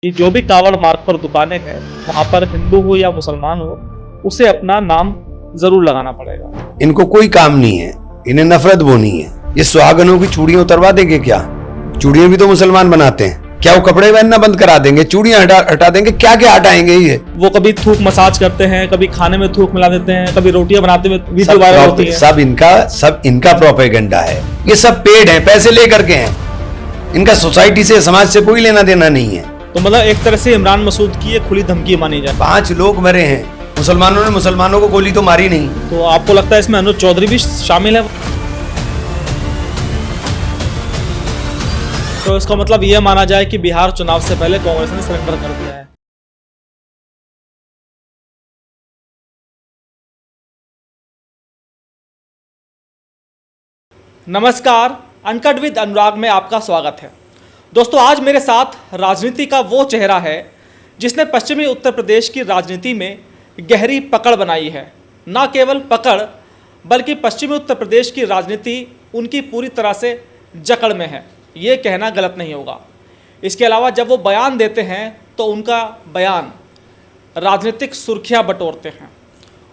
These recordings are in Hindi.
कि जो भी कावड़ मार्ग पर दुकानें हैं वहां पर हिंदू हो या मुसलमान हो उसे अपना नाम जरूर लगाना पड़ेगा। इनको कोई काम नहीं है, इन्हें नफरत बोनी है। ये सुहागनों की चूड़ियां उतरवा देंगे क्या? चूड़ियां भी तो मुसलमान बनाते हैं। क्या वो कपड़े पहनना बंद करा देंगे? चूड़ियां हटा देंगे? क्या क्या हटाएंगे ये? वो कभी थूक मसाज करते हैं, कभी खाने में थूक मिला देते हैं, कभी रोटियां बनाते हुए वीडियो वायरल होती है। सब इनका प्रोपेगेंडा है। ये सब पेड है, पैसे लेकर के हैं। इनका सोसाइटी से, समाज से कोई लेना देना नहीं है। तो मतलब एक तरह से इमरान मसूद की एक खुली धमकी मानी जाए। 5 लोग मरे हैं, मुसलमानों ने मुसलमानों को गोली तो मारी नहीं। तो आपको लगता है इसमें अनुज चौधरी भी शामिल है? तो इसका मतलब यह माना जाए कि बिहार चुनाव से पहले कांग्रेस ने सरेंडर कर दिया है। नमस्कार, अनकट विद अनुराग में आपका स्वागत है। दोस्तों, आज मेरे साथ राजनीति का वो चेहरा है जिसने पश्चिमी उत्तर प्रदेश की राजनीति में गहरी पकड़ बनाई है। न केवल पकड़ बल्कि पश्चिमी उत्तर प्रदेश की राजनीति उनकी पूरी तरह से जकड़ में है, ये कहना गलत नहीं होगा। इसके अलावा जब वो बयान देते हैं तो उनका बयान राजनीतिक सुर्खियां बटोरते हैं।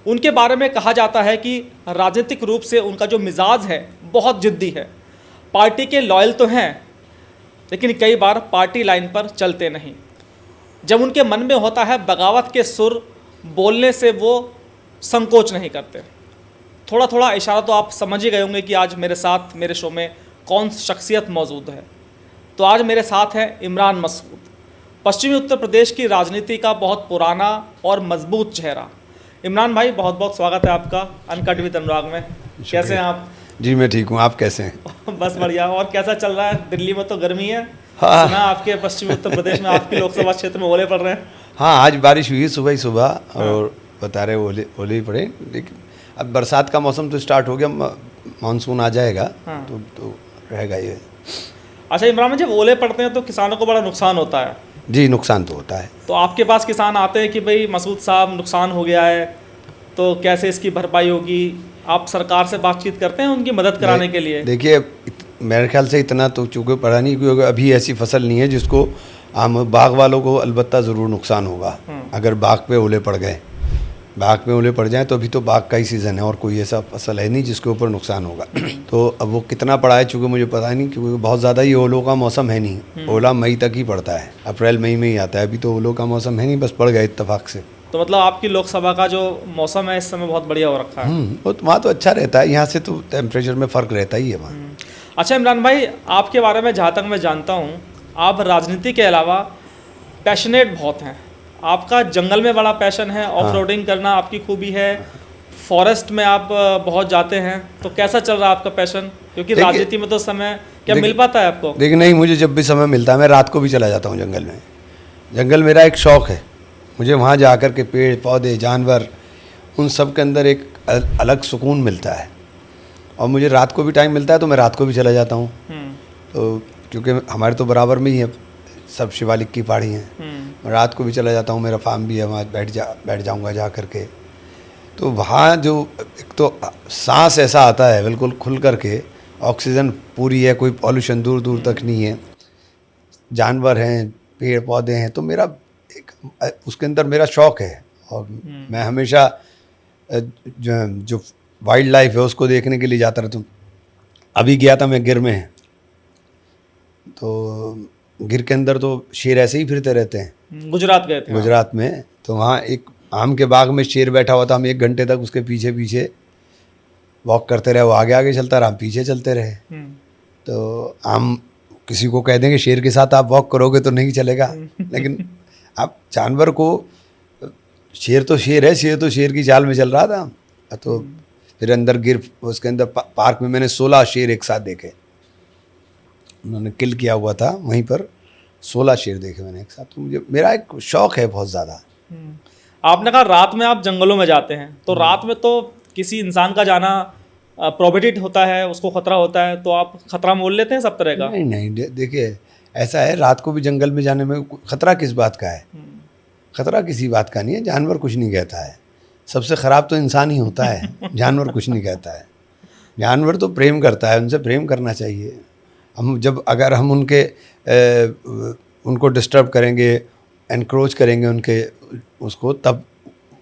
उनके बारे में कहा जाता है कि राजनीतिक रूप से उनका जो मिजाज है बहुत जिद्दी है। पार्टी के लॉयल तो हैं लेकिन कई बार पार्टी लाइन पर चलते नहीं। जब उनके मन में होता है बगावत के सुर बोलने से वो संकोच नहीं करते। थोड़ा थोड़ा इशारा तो आप समझ ही गए होंगे कि आज मेरे साथ मेरे शो में कौन शख्सियत मौजूद है। तो आज मेरे साथ है इमरान मसूद, पश्चिमी उत्तर प्रदेश की राजनीति का बहुत पुराना और मजबूत चेहरा। इमरान भाई, बहुत बहुत स्वागत है आपका अनकट विद अनुराग में। कैसे हैं आप? जी मैं ठीक हूँ, आप कैसे हैं? बस बढ़िया। और कैसा चल रहा है? दिल्ली में तो गर्मी है। हाँ। सुना आपके पश्चिमी उत्तर प्रदेश में आपके लोकसभा क्षेत्र में ओले पड़ रहे हैं। हाँ, आज बारिश हुई सुबह ही सुबह और बता रहे ओले ही पड़े। लेकिन अब बरसात का मौसम तो स्टार्ट हो गया, मानसून आ जाएगा। हाँ। तो रहेगा ये। अच्छा इमरान भाई, जब ओले पड़ते हैं तो किसानों को बड़ा नुकसान होता है। जी, नुकसान तो होता है। तो आपके पास किसान आते हैं कि भाई मसूद साहब नुकसान हो गया है तो कैसे इसकी भरपाई होगी? आप सरकार से बातचीत करते हैं उनकी मदद कराने के लिए? देखिए, मेरे ख्याल से इतना तो चूँकि पड़ा नहीं, क्योंकि अभी ऐसी फसल नहीं है जिसको आम बाग वालों को अलबत्ता ज़रूर नुकसान होगा। अगर बाग पे ओले पड़ गए, बाग पे ओले पड़ जाएं तो अभी तो बाग का ही सीज़न है और कोई ऐसा फसल है नहीं जिसके ऊपर नुकसान होगा। तो अब वो कितना पड़ा है चूँकि मुझे पता नहीं, क्योंकि बहुत ज़्यादा ही ओलों का मौसम है नहीं। ओला मई तक ही पड़ता है, अप्रैल मई में ही आता है। अभी तो ओलों का मौसम है नहीं, बस पड़ गया इत्तेफाक से। तो मतलब आपकी लोकसभा का जो मौसम है इस समय बहुत बढ़िया हो रखा है। वो वहाँ तो अच्छा रहता है, यहाँ से तो टेम्परेचर में फ़र्क रहता ही है वहाँ। अच्छा इमरान भाई, आपके बारे में जहाँ तक मैं जानता हूँ आप राजनीति के अलावा पैशनेट बहुत हैं। आपका जंगल में बड़ा पैशन है, ऑफ रोडिंग करना आपकी खूबी है, फॉरेस्ट में आप बहुत जाते हैं। तो कैसा चल रहा है आपका पैशन? क्योंकि राजनीति में तो समय क्या मिल पाता है आपको? देखिए नहीं, मुझे जब भी समय मिलता है मैं रात को भी चला जाता हूँ जंगल में। जंगल मेरा एक शौक़ है। मुझे वहाँ जा कर के पेड़ पौधे जानवर उन सब के अंदर एक अलग सुकून मिलता है। और मुझे रात को भी टाइम मिलता है तो मैं रात को भी चला जाता हूँ। तो क्योंकि हमारे तो बराबर में ही है, सब शिवालिक की पहाड़ी हैं। मैं रात को भी चला जाता हूँ, मेरा फार्म भी है, वहाँ बैठ जाऊँगा जा कर के। तो वहाँ जो एक तो सांस ऐसा आता है बिल्कुल खुल कर के, ऑक्सीजन पूरी है, कोई पॉल्यूशन दूर दूर तक नहीं है, जानवर हैं, पेड़ पौधे हैं। तो मेरा उसके अंदर मेरा शौक़ है। और मैं हमेशा जो वाइल्ड लाइफ है उसको देखने के लिए जाता रहता हूँ। अभी गया था मैं गिर में, तो गिर के अंदर तो शेर ऐसे ही फिरते रहते हैं। गुजरात गए थे? गुजरात में तो वहाँ एक आम के बाग में शेर बैठा हुआ था। हम 1 घंटे तक उसके पीछे पीछे वॉक करते रहे। वो आगे आगे चलता रहा, हम पीछे चलते रहे। तो आम किसी को कह देंगे शेर के साथ आप वॉक करोगे तो नहीं चलेगा, लेकिन आप जानवर को, शेर तो शेर है, शेर तो शेर की चाल में चल रहा था। तो फिर अंदर उसके अंदर पार्क में मैंने 16 शेर एक साथ देखे। उन्होंने किल किया हुआ था वहीं पर, 16 शेर देखे मैंने एक साथ। तो मुझे मेरा एक शौक़ है बहुत ज़्यादा। आपने कहा रात में आप जंगलों में जाते हैं, तो रात में तो किसी इंसान का जाना प्रोहिबिटेड होता है, उसको खतरा होता है। तो आप खतरा मोल लेते हैं सब तरह का? नहीं, देखिए ऐसा है, रात को भी जंगल में जाने में खतरा किस बात का है? खतरा किसी बात का नहीं है। जानवर कुछ नहीं कहता है। सबसे ख़राब तो इंसान ही होता है, जानवर कुछ नहीं कहता है। जानवर तो प्रेम करता है, उनसे प्रेम करना चाहिए। अगर हम उनको डिस्टर्ब करेंगे, एनक्रोच करेंगे उनके उसको, तब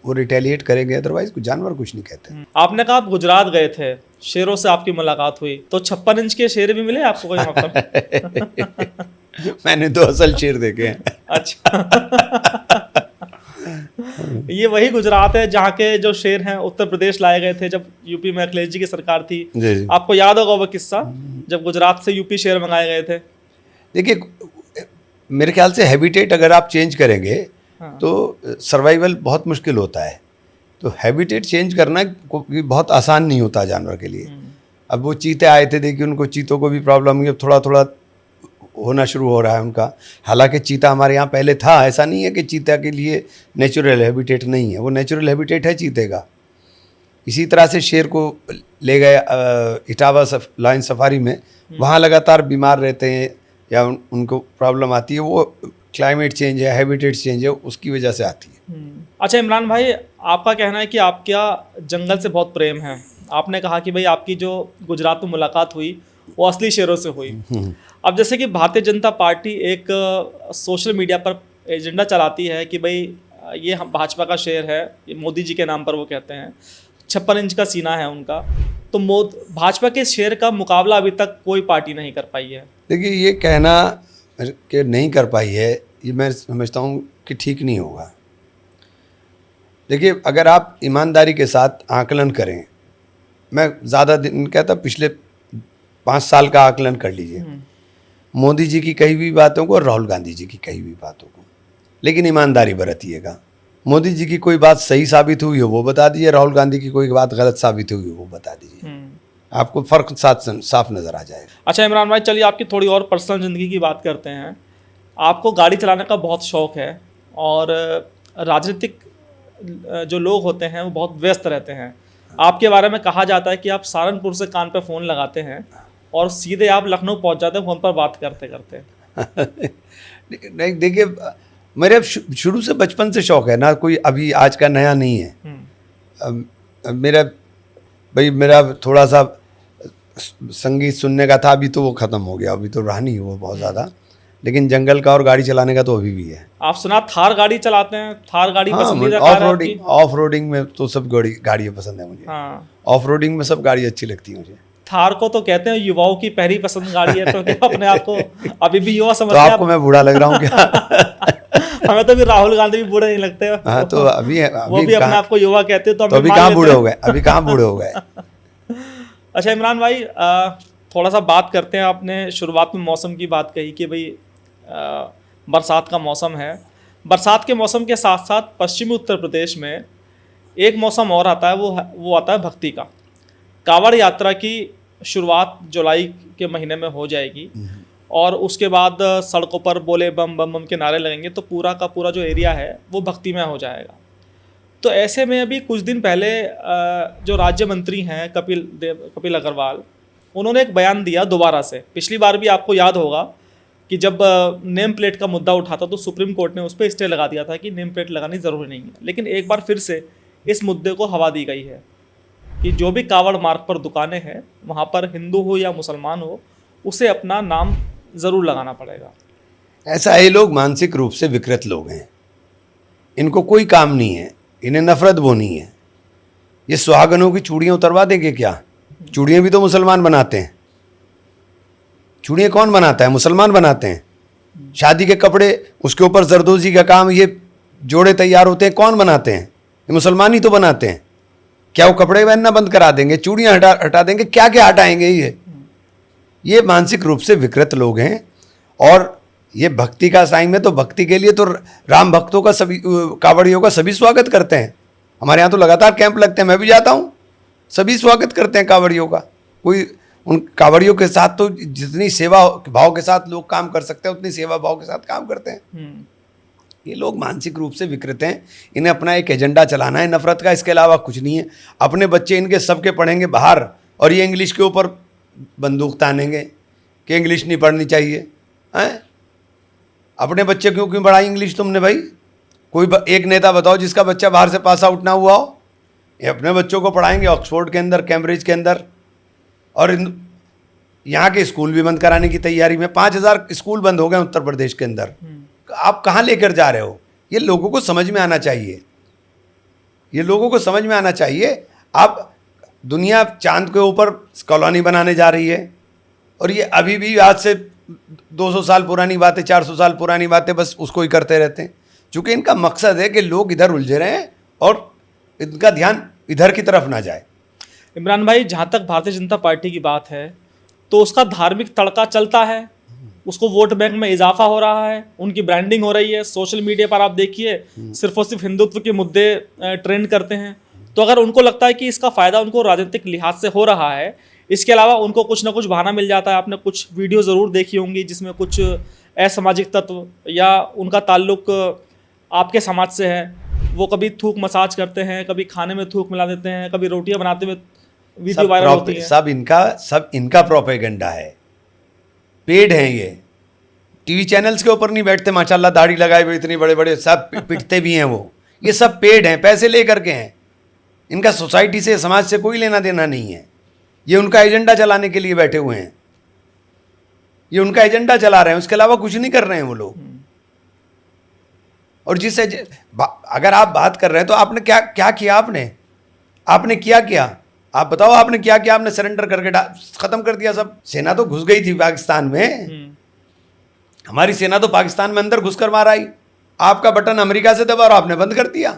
वो रिटेलिएट करेंगे, अदरवाइज कुछ जानवर कुछ नहीं कहते। आपने कहा आप गुजरात गए थे, शेरों से आपकी मुलाकात हुई, तो 56 इंच के शेर भी मिले आपको कोई वहाँ पर? मैंने तो असल शेर देखे हैं। अच्छा। ये वही गुजरात है जहाँ के जो शेर हैं उत्तर प्रदेश लाए गए थे जब यूपी में अखिलेश जी की सरकार थी। जी जी। आपको याद होगा वो किस्सा जब गुजरात से यूपी शेर मंगाए गए थे? देखिए, मेरे ख्याल से हैबिटेट अगर आप चेंज करेंगे हाँ। तो सर्वाइवल बहुत मुश्किल होता है। तो हैबिटेट चेंज करना कोई बहुत आसान नहीं होता जानवर के लिए। अब वो चीते आए थे, देखिए उनको चीतों को भी प्रॉब्लम हुई, अब थोड़ा थोड़ा होना शुरू हो रहा है उनका। हालांकि चीता हमारे यहाँ पहले था, ऐसा नहीं है कि चीता के लिए नेचुरल हैबिटेट नहीं है, वो नेचुरल हैबिटेट है चीते का। इसी तरह से शेर को ले गए इटावा लायन सफारी में, वहाँ लगातार बीमार रहते हैं या उनको प्रॉब्लम आती है, वो क्लाइमेट चेंज है, हैबिटेट चेंज है, उसकी वजह से आती है। अच्छा इमरान भाई, आपका कहना है कि आपका जंगल से बहुत प्रेम है। आपने कहा कि भाई आपकी जो गुजरात में मुलाकात हुई वो असली शेरों से हुई। अब जैसे कि भारतीय जनता पार्टी एक सोशल मीडिया पर एजेंडा चलाती है कि भाई ये हम भाजपा का शेर है, ये मोदी जी के नाम पर वो कहते हैं, 56 इंच का सीना है उनका, तो भाजपा के शेर का मुकाबला अभी तक कोई पार्टी नहीं कर पाई है। देखिए, ये कहना कि नहीं कर पाई है, ये मैं समझता हूँ कि ठीक नहीं होगा। देखिए, अगर आप ईमानदारी के साथ आकलन करें, मैं ज़्यादा दिन कहता, पिछले 5 साल का आकलन कर लीजिए, मोदी जी की कही हुई बातों को और राहुल गांधी जी की कही हुई बातों को, लेकिन ईमानदारी बरतिएगा। मोदी जी की कोई बात सही साबित हुई हो वो बता दीजिए, राहुल गांधी की कोई बात गलत साबित हुई हो वो बता दीजिए, आपको फ़र्क साफ नज़र आ जाएगा। अच्छा इमरान भाई, चलिए आपकी थोड़ी और पर्सनल ज़िंदगी की बात करते हैं। आपको गाड़ी चलाने का बहुत शौक़ है और राजनीतिक जो लोग होते हैं वो बहुत व्यस्त रहते हैं। आपके बारे में कहा जाता है कि आप सहारनपुर से कान पे फ़ोन लगाते हैं और सीधे आप लखनऊ पहुंच जाते हैं फ़ोन पर बात करते करते। नहीं, देखिए, मेरे शुरू से बचपन से शौक़ है ना, कोई अभी आज का नया नहीं है। मेरा थोड़ा सा संगीत सुनने का था, अभी तो वो ख़त्म हो गया, अभी तो रहा नहीं वो बहुत ज़्यादा, लेकिन जंगल का और गाड़ी चलाने का तो अभी भी है। आप सुना थार गाड़ी चलाते हैं? थार गाड़ी पसंदीदा कार है आपकी? ऑफ रोडिंग में तो सब गाड़ियाँ पसंद है मुझे। हाँ, ऑफ रोडिंग में सब गाड़ी अच्छी लगती है मुझे। थार को तो कहते हैं युवाओं की पहली पसंद गाड़ी है, तो क्या अपने आप को अभी भी युवा समझते तो हैं? आपको मैं बूढ़ा लग रहा हूँ क्या? हमें तो भी राहुल गांधी भी बूढ़े नहीं लगते। हाँ, तो अभी वो भी अपने आप को युवा कहते हैं, तो अभी कहाँ बूढ़े हो गए, अभी कहाँ बूढ़े हो गए। अच्छा इमरान भाई, थोड़ा सा बात करते हैं। आपने शुरुआत में मौसम की बात कही कि भाई बरसात का मौसम है। बरसात के मौसम के साथ साथ पश्चिमी उत्तर प्रदेश में एक मौसम और आता है, वो आता है भक्ति का। कांवड़ यात्रा की शुरुआत जुलाई के महीने में हो जाएगी और उसके बाद सड़कों पर बोले बम बम बम के नारे लगेंगे, तो पूरा का पूरा जो एरिया है वो भक्तिमय हो जाएगा। तो ऐसे में अभी कुछ दिन पहले जो राज्य मंत्री हैं कपिल अग्रवाल, उन्होंने एक बयान दिया दोबारा से। पिछली बार भी आपको याद होगा कि जब नेम प्लेट का मुद्दा उठा था तो सुप्रीम कोर्ट ने उस पर स्टे लगा दिया था कि नेम प्लेट लगानी ज़रूरी नहीं है, लेकिन एक बार फिर से इस मुद्दे को हवा दी गई है कि जो भी कावड़ मार्ग पर दुकानें हैं वहाँ पर हिंदू हो या मुसलमान हो, उसे अपना नाम ज़रूर लगाना पड़ेगा। ऐसा ये लोग मानसिक रूप से विकृत लोग हैं, इनको कोई काम नहीं है, इन्हें नफरत बोनी है। ये सुहागनों की चूड़ियाँ उतरवा देंगे क्या? चूड़ियाँ भी तो मुसलमान बनाते हैं। चूड़ियाँ कौन बनाता है? मुसलमान बनाते हैं। शादी के कपड़े, उसके ऊपर जरदोजी का काम, ये जोड़े तैयार होते हैं, कौन बनाते हैं? ये मुसलमान ही तो बनाते हैं। क्या वो कपड़े पहनना बंद करा देंगे? चूड़ियाँ हटा देंगे? क्या क्या हटाएंगे? ये मानसिक रूप से विकृत लोग हैं। और ये भक्ति का टाइम है, तो भक्ति के लिए तो राम भक्तों का, सभी कांवड़ियों का सभी स्वागत करते हैं। हमारे यहाँ तो लगातार कैंप लगते हैं, मैं भी जाता हूँ, सभी स्वागत करते हैं कांवड़ियों का। कोई उन कांवड़ियों के साथ तो जितनी सेवा भाव के साथ लोग काम कर सकते हैं, उतनी सेवा भाव के साथ काम करते हैं। ये लोग मानसिक रूप से विकृत हैं, इन्हें अपना एक एजेंडा चलाना है नफरत का, इसके अलावा कुछ नहीं है। अपने बच्चे इनके सबके पढ़ेंगे बाहर और ये इंग्लिश के ऊपर बंदूक तानेंगे कि इंग्लिश नहीं पढ़नी चाहिए। हैं? अपने बच्चे क्यों पढ़ाई इंग्लिश तुमने भाई? कोई एक नेता बताओ जिसका बच्चा बाहर से पास आउट ना हुआ हो। ये अपने बच्चों को पढ़ाएंगे ऑक्सफोर्ड के अंदर, कैम्ब्रिज के अंदर, और यहाँ के स्कूल भी बंद कराने की तैयारी में। 5000 स्कूल बंद हो गए उत्तर प्रदेश के अंदर। आप कहाँ लेकर जा रहे हो? ये लोगों को समझ में आना चाहिए, ये लोगों को समझ में आना चाहिए। आप दुनिया चांद के ऊपर कॉलोनी बनाने जा रही है और ये अभी भी आज से 200 साल पुरानी बातें, 400 साल पुरानी बातें बस उसको ही करते रहते हैं, क्योंकि इनका मकसद है कि लोग इधर उलझे रहें और इनका ध्यान इधर की तरफ ना जाए। इमरान भाई, जहाँ तक भारतीय जनता पार्टी की बात है तो उसका धार्मिक तड़का चलता है, उसको वोट बैंक में इजाफा हो रहा है, उनकी ब्रांडिंग हो रही है। सोशल मीडिया पर आप देखिए सिर्फ और सिर्फ हिंदुत्व के मुद्दे ट्रेंड करते हैं। तो अगर उनको लगता है कि इसका फ़ायदा उनको राजनीतिक लिहाज से हो रहा है, इसके अलावा उनको कुछ ना कुछ बहाना मिल जाता है। आपने कुछ वीडियो ज़रूर देखी होंगी जिसमें कुछ असामाजिक तत्व या उनका ताल्लुक आपके समाज से है, वो कभी थूक मसाज करते हैं, कभी खाने में थूक मिला देते हैं, कभी रोटियां बनाते हुए वीडियो वायरल होती है। सब इनका प्रोपेगेंडा है, पेड हैं ये। टीवी चैनल्स के ऊपर नहीं बैठते माशाल्लाह, दाढ़ी लगाए हुए इतनी बड़े बड़े, सब पिटते भी हैं वो। ये सब पेड हैं, पैसे ले करके हैं। इनका सोसाइटी से, समाज से कोई लेना देना नहीं है। ये उनका एजेंडा चलाने के लिए बैठे हुए हैं, ये उनका एजेंडा चला रहे हैं, उसके अलावा कुछ नहीं कर रहे हैं वो लोग। और जिस अगर आप बात कर रहे हैं तो आपने क्या किया? आपने क्या आप बताओ, आपने क्या किया? आपने सरेंडर करके खत्म कर दिया सब। सेना तो घुस गई थी पाकिस्तान में, हमारी सेना तो पाकिस्तान में अंदर घुस कर मार आई। आपका बटन अमेरिका से दबा और आपने बंद कर दिया।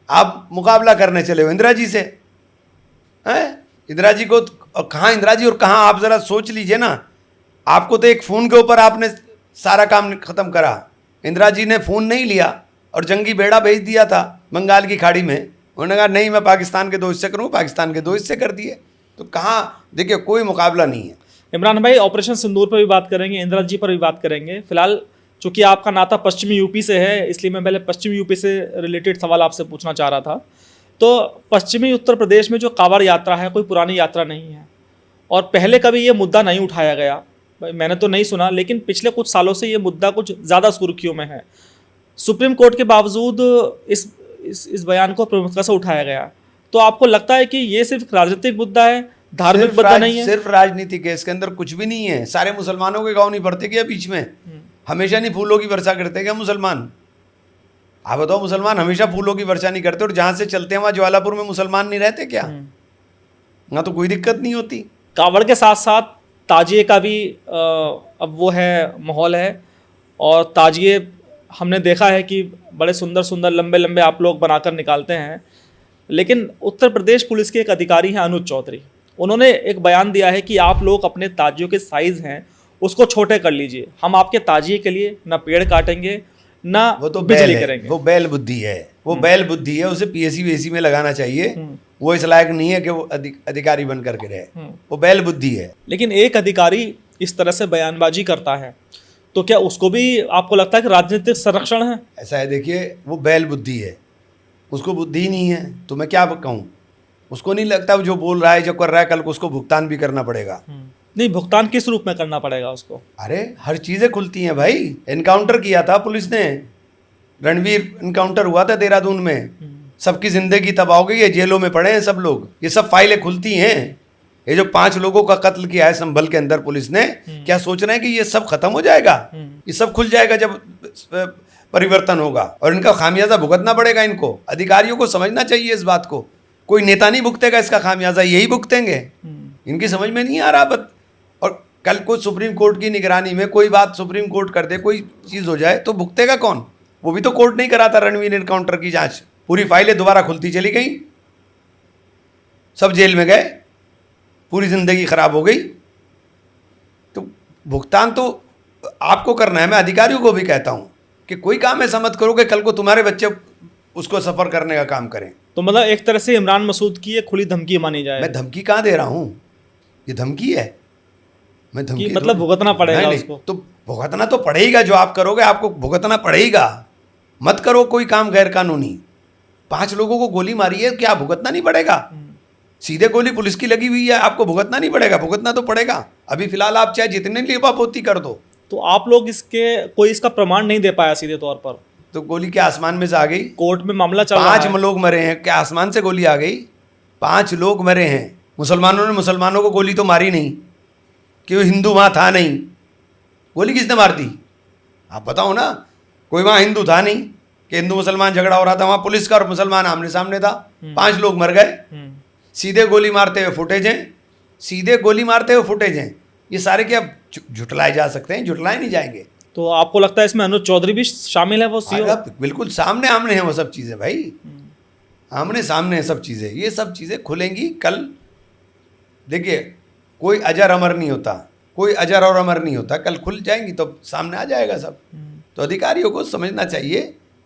आप मुकाबला करने चले हो इंदिरा जी से, हैं? इंदिरा जी को और कहाँ इंदिरा जी और कहाँ आप जरा सोच लीजिए ना। आपको तो एक फ़ोन के ऊपर आपने सारा काम ख़त्म करा। इंदिरा जी ने फ़ोन नहीं लिया और जंगी बेड़ा भेज दिया था बंगाल की खाड़ी में। उन्होंने कहा नहीं, मैं पाकिस्तान के 2 हिस्से करूँ, पाकिस्तान के 2 हिस्से कर दिए। तो कहाँ, देखिए कोई मुकाबला नहीं है। इमरान भाई, ऑपरेशन सिंदूर पर भी बात करेंगे, इंदिरा जी पर भी बात करेंगे। फिलहाल चूंकि आपका नाता पश्चिमी यूपी से है, इसलिए मैं पहले पश्चिमी यूपी से रिलेटेड सवाल आपसे पूछना चाह रहा था। तो पश्चिमी उत्तर प्रदेश में जो कांवड़ यात्रा है, कोई पुरानी यात्रा नहीं है और पहले कभी ये मुद्दा नहीं उठाया गया। भाई मैंने तो नहीं सुना, लेकिन पिछले कुछ सालों से ये मुद्दा कुछ ज़्यादा सुर्खियों में है। सुप्रीम कोर्ट के बावजूद इस बयान को प्रमुखता से उठाया गया। तो आपको लगता है कि ये सिर्फ राजनीतिक मुद्दा है, धार्मिक मुद्दा नहीं है? सिर्फ राजनीतिक है, इसके अंदर कुछ भी नहीं है। सारे मुसलमानों के गाँव नहीं पड़ते क्या बीच में? हमेशा नहीं फूलों की वर्षा करते क्या मुसलमान? आप बताओ, मुसलमान हमेशा फूलों की वर्षा नहीं करते? और जहाँ से चलते हैं वहाँ ज्वालापुर में मुसलमान नहीं रहते क्या? वहाँ तो कोई दिक्कत नहीं होती। कांवड़ के साथ साथ ताजिए का भी अब वो है, माहौल है। और ताजिए हमने देखा है कि बड़े सुंदर सुंदर लंबे लंबे आप लोग बनाकर निकालते हैं। लेकिन उत्तर प्रदेश पुलिस के एक अधिकारी हैं अनुज चौधरी, उन्होंने एक बयान दिया है कि आप लोग अपने ताजियों के साइज़ हैं उसको छोटे कर लीजिए, हम आपके ताजिए के लिए ना पेड़ काटेंगे ना वो तो बिजली करेंगे। वो बैल बुद्धि है, वो बैल बुद्धि है। उसे पीएसी वीएसी में लगाना चाहिए। वो इस लायक नहीं है कि वो अधिकारी बन करके रहे। वो बैल बुद्धि है। लेकिन एक अधिकारी इस तरह से बयानबाजी करता है तो क्या उसको भी आपको लगता है कि राजनीतिक संरक्षण है? ऐसा है, देखिए वो बैल बुद्धि है, उसको बुद्धि नहीं है तो मैं क्या कहूँ। उसको नहीं लगता जो बोल रहा है, जो कर रहा है, कल को उसको भुगतान भी करना पड़ेगा। नहीं, भुगतान किस रूप में करना पड़ेगा उसको? अरे हर चीज़ें खुलती हैं भाई। एनकाउंटर किया था पुलिस ने, रणवीर एनकाउंटर हुआ था देहरादून में, सबकी ज़िंदगी तबाह हो गई है, जेलों में पड़े हैं सब लोग। ये सब फाइलें खुलती हैं। ये जो 5 लोगों का कत्ल किया है संभल के अंदर पुलिस ने, क्या सोच रहे हैं कि ये सब खत्म हो जाएगा? ये सब खुल जाएगा जब परिवर्तन होगा और इनका खामियाजा भुगतना पड़ेगा। इनको अधिकारियों को समझना चाहिए इस बात को। कोई नेता नहीं भुगतेगा इसका खामियाजा, यही भुगतेंगे। इनकी समझ में नहीं आ रहा बात। और कल को सुप्रीम कोर्ट की निगरानी में कोई बात सुप्रीम कोर्ट कर दे, कोई चीज़ हो जाए तो भुगतेगा कौन? वो भी तो कोर्ट नहीं कराता रणवीर एनकाउंटर की जांच। पूरी फाइलें दोबारा खुलती चली गई, सब जेल में गए, पूरी ज़िंदगी खराब हो गई। तो भुगतान तो आपको करना है। मैं अधिकारियों को भी कहता हूँ कि कोई काम ऐसा मत करो कि कल को तुम्हारे बच्चे उसको सफ़र करने का काम करें। तो मतलब एक तरह से इमरान मसूद की एक खुली धमकी मानी जाए। मैं धमकी कहाँ दे रहा हूँ? ये धमकी है। मैं धमकी मतलब भुगतना पड़ेगा उसको? तो भुगतना तो पड़ेगा। जो आप करोगे आपको भुगतना पड़ेगा। मत करो कोई काम गैर कानूनी। 5 लोगों को गोली मारी है, क्या भुगतना नहीं पड़ेगा? सीधे गोली पुलिस की लगी हुई है, आपको भुगतना नहीं पड़ेगा? भुगतना तो पड़ेगा। अभी फिलहाल आप चाहे जितने लिपापोती कर दो। तो आप लोग कोई इसका प्रमाण नहीं दे पाया सीधे तौर पर? तो गोली क्या आसमान में से आ गई? कोर्ट में मामला चल रहा है। 5 लोग मरे हैं, क्या आसमान से गोली आ गई? 5 लोग मरे हैं। मुसलमानों ने मुसलमानों को गोली तो मारी नहीं कि वो हिंदू वहाँ था नहीं। गोली किसने मार दी? आप बताओ ना। कोई वहाँ हिंदू था नहीं कि हिंदू मुसलमान झगड़ा हो रहा था, वहाँ पुलिस का और मुसलमान आमने सामने था, 5 लोग मर गए, सीधे गोली मारते हुए फुटेज हैं, सीधे गोली मारते हुए फुटेज हैं। ये सारे क्या झुटलाए जा सकते हैं? झुटलाए नहीं जाएंगे। तो आपको लगता है इसमें अनुज चौधरी भी शामिल है? वो सीओ बिल्कुल सामने आमने हैं वो सब चीज़ें भाई, आमने सामने हैं सब चीज़ें। ये सब चीज़ें खुलेंगी कल। देखिए कोई अजर अमर नहीं होता, कोई अजर और अमर नहीं होता, कल खुल जाएंगी तो सामने आ जाएगा सब। तो अधिकारियों को समझना चाहिए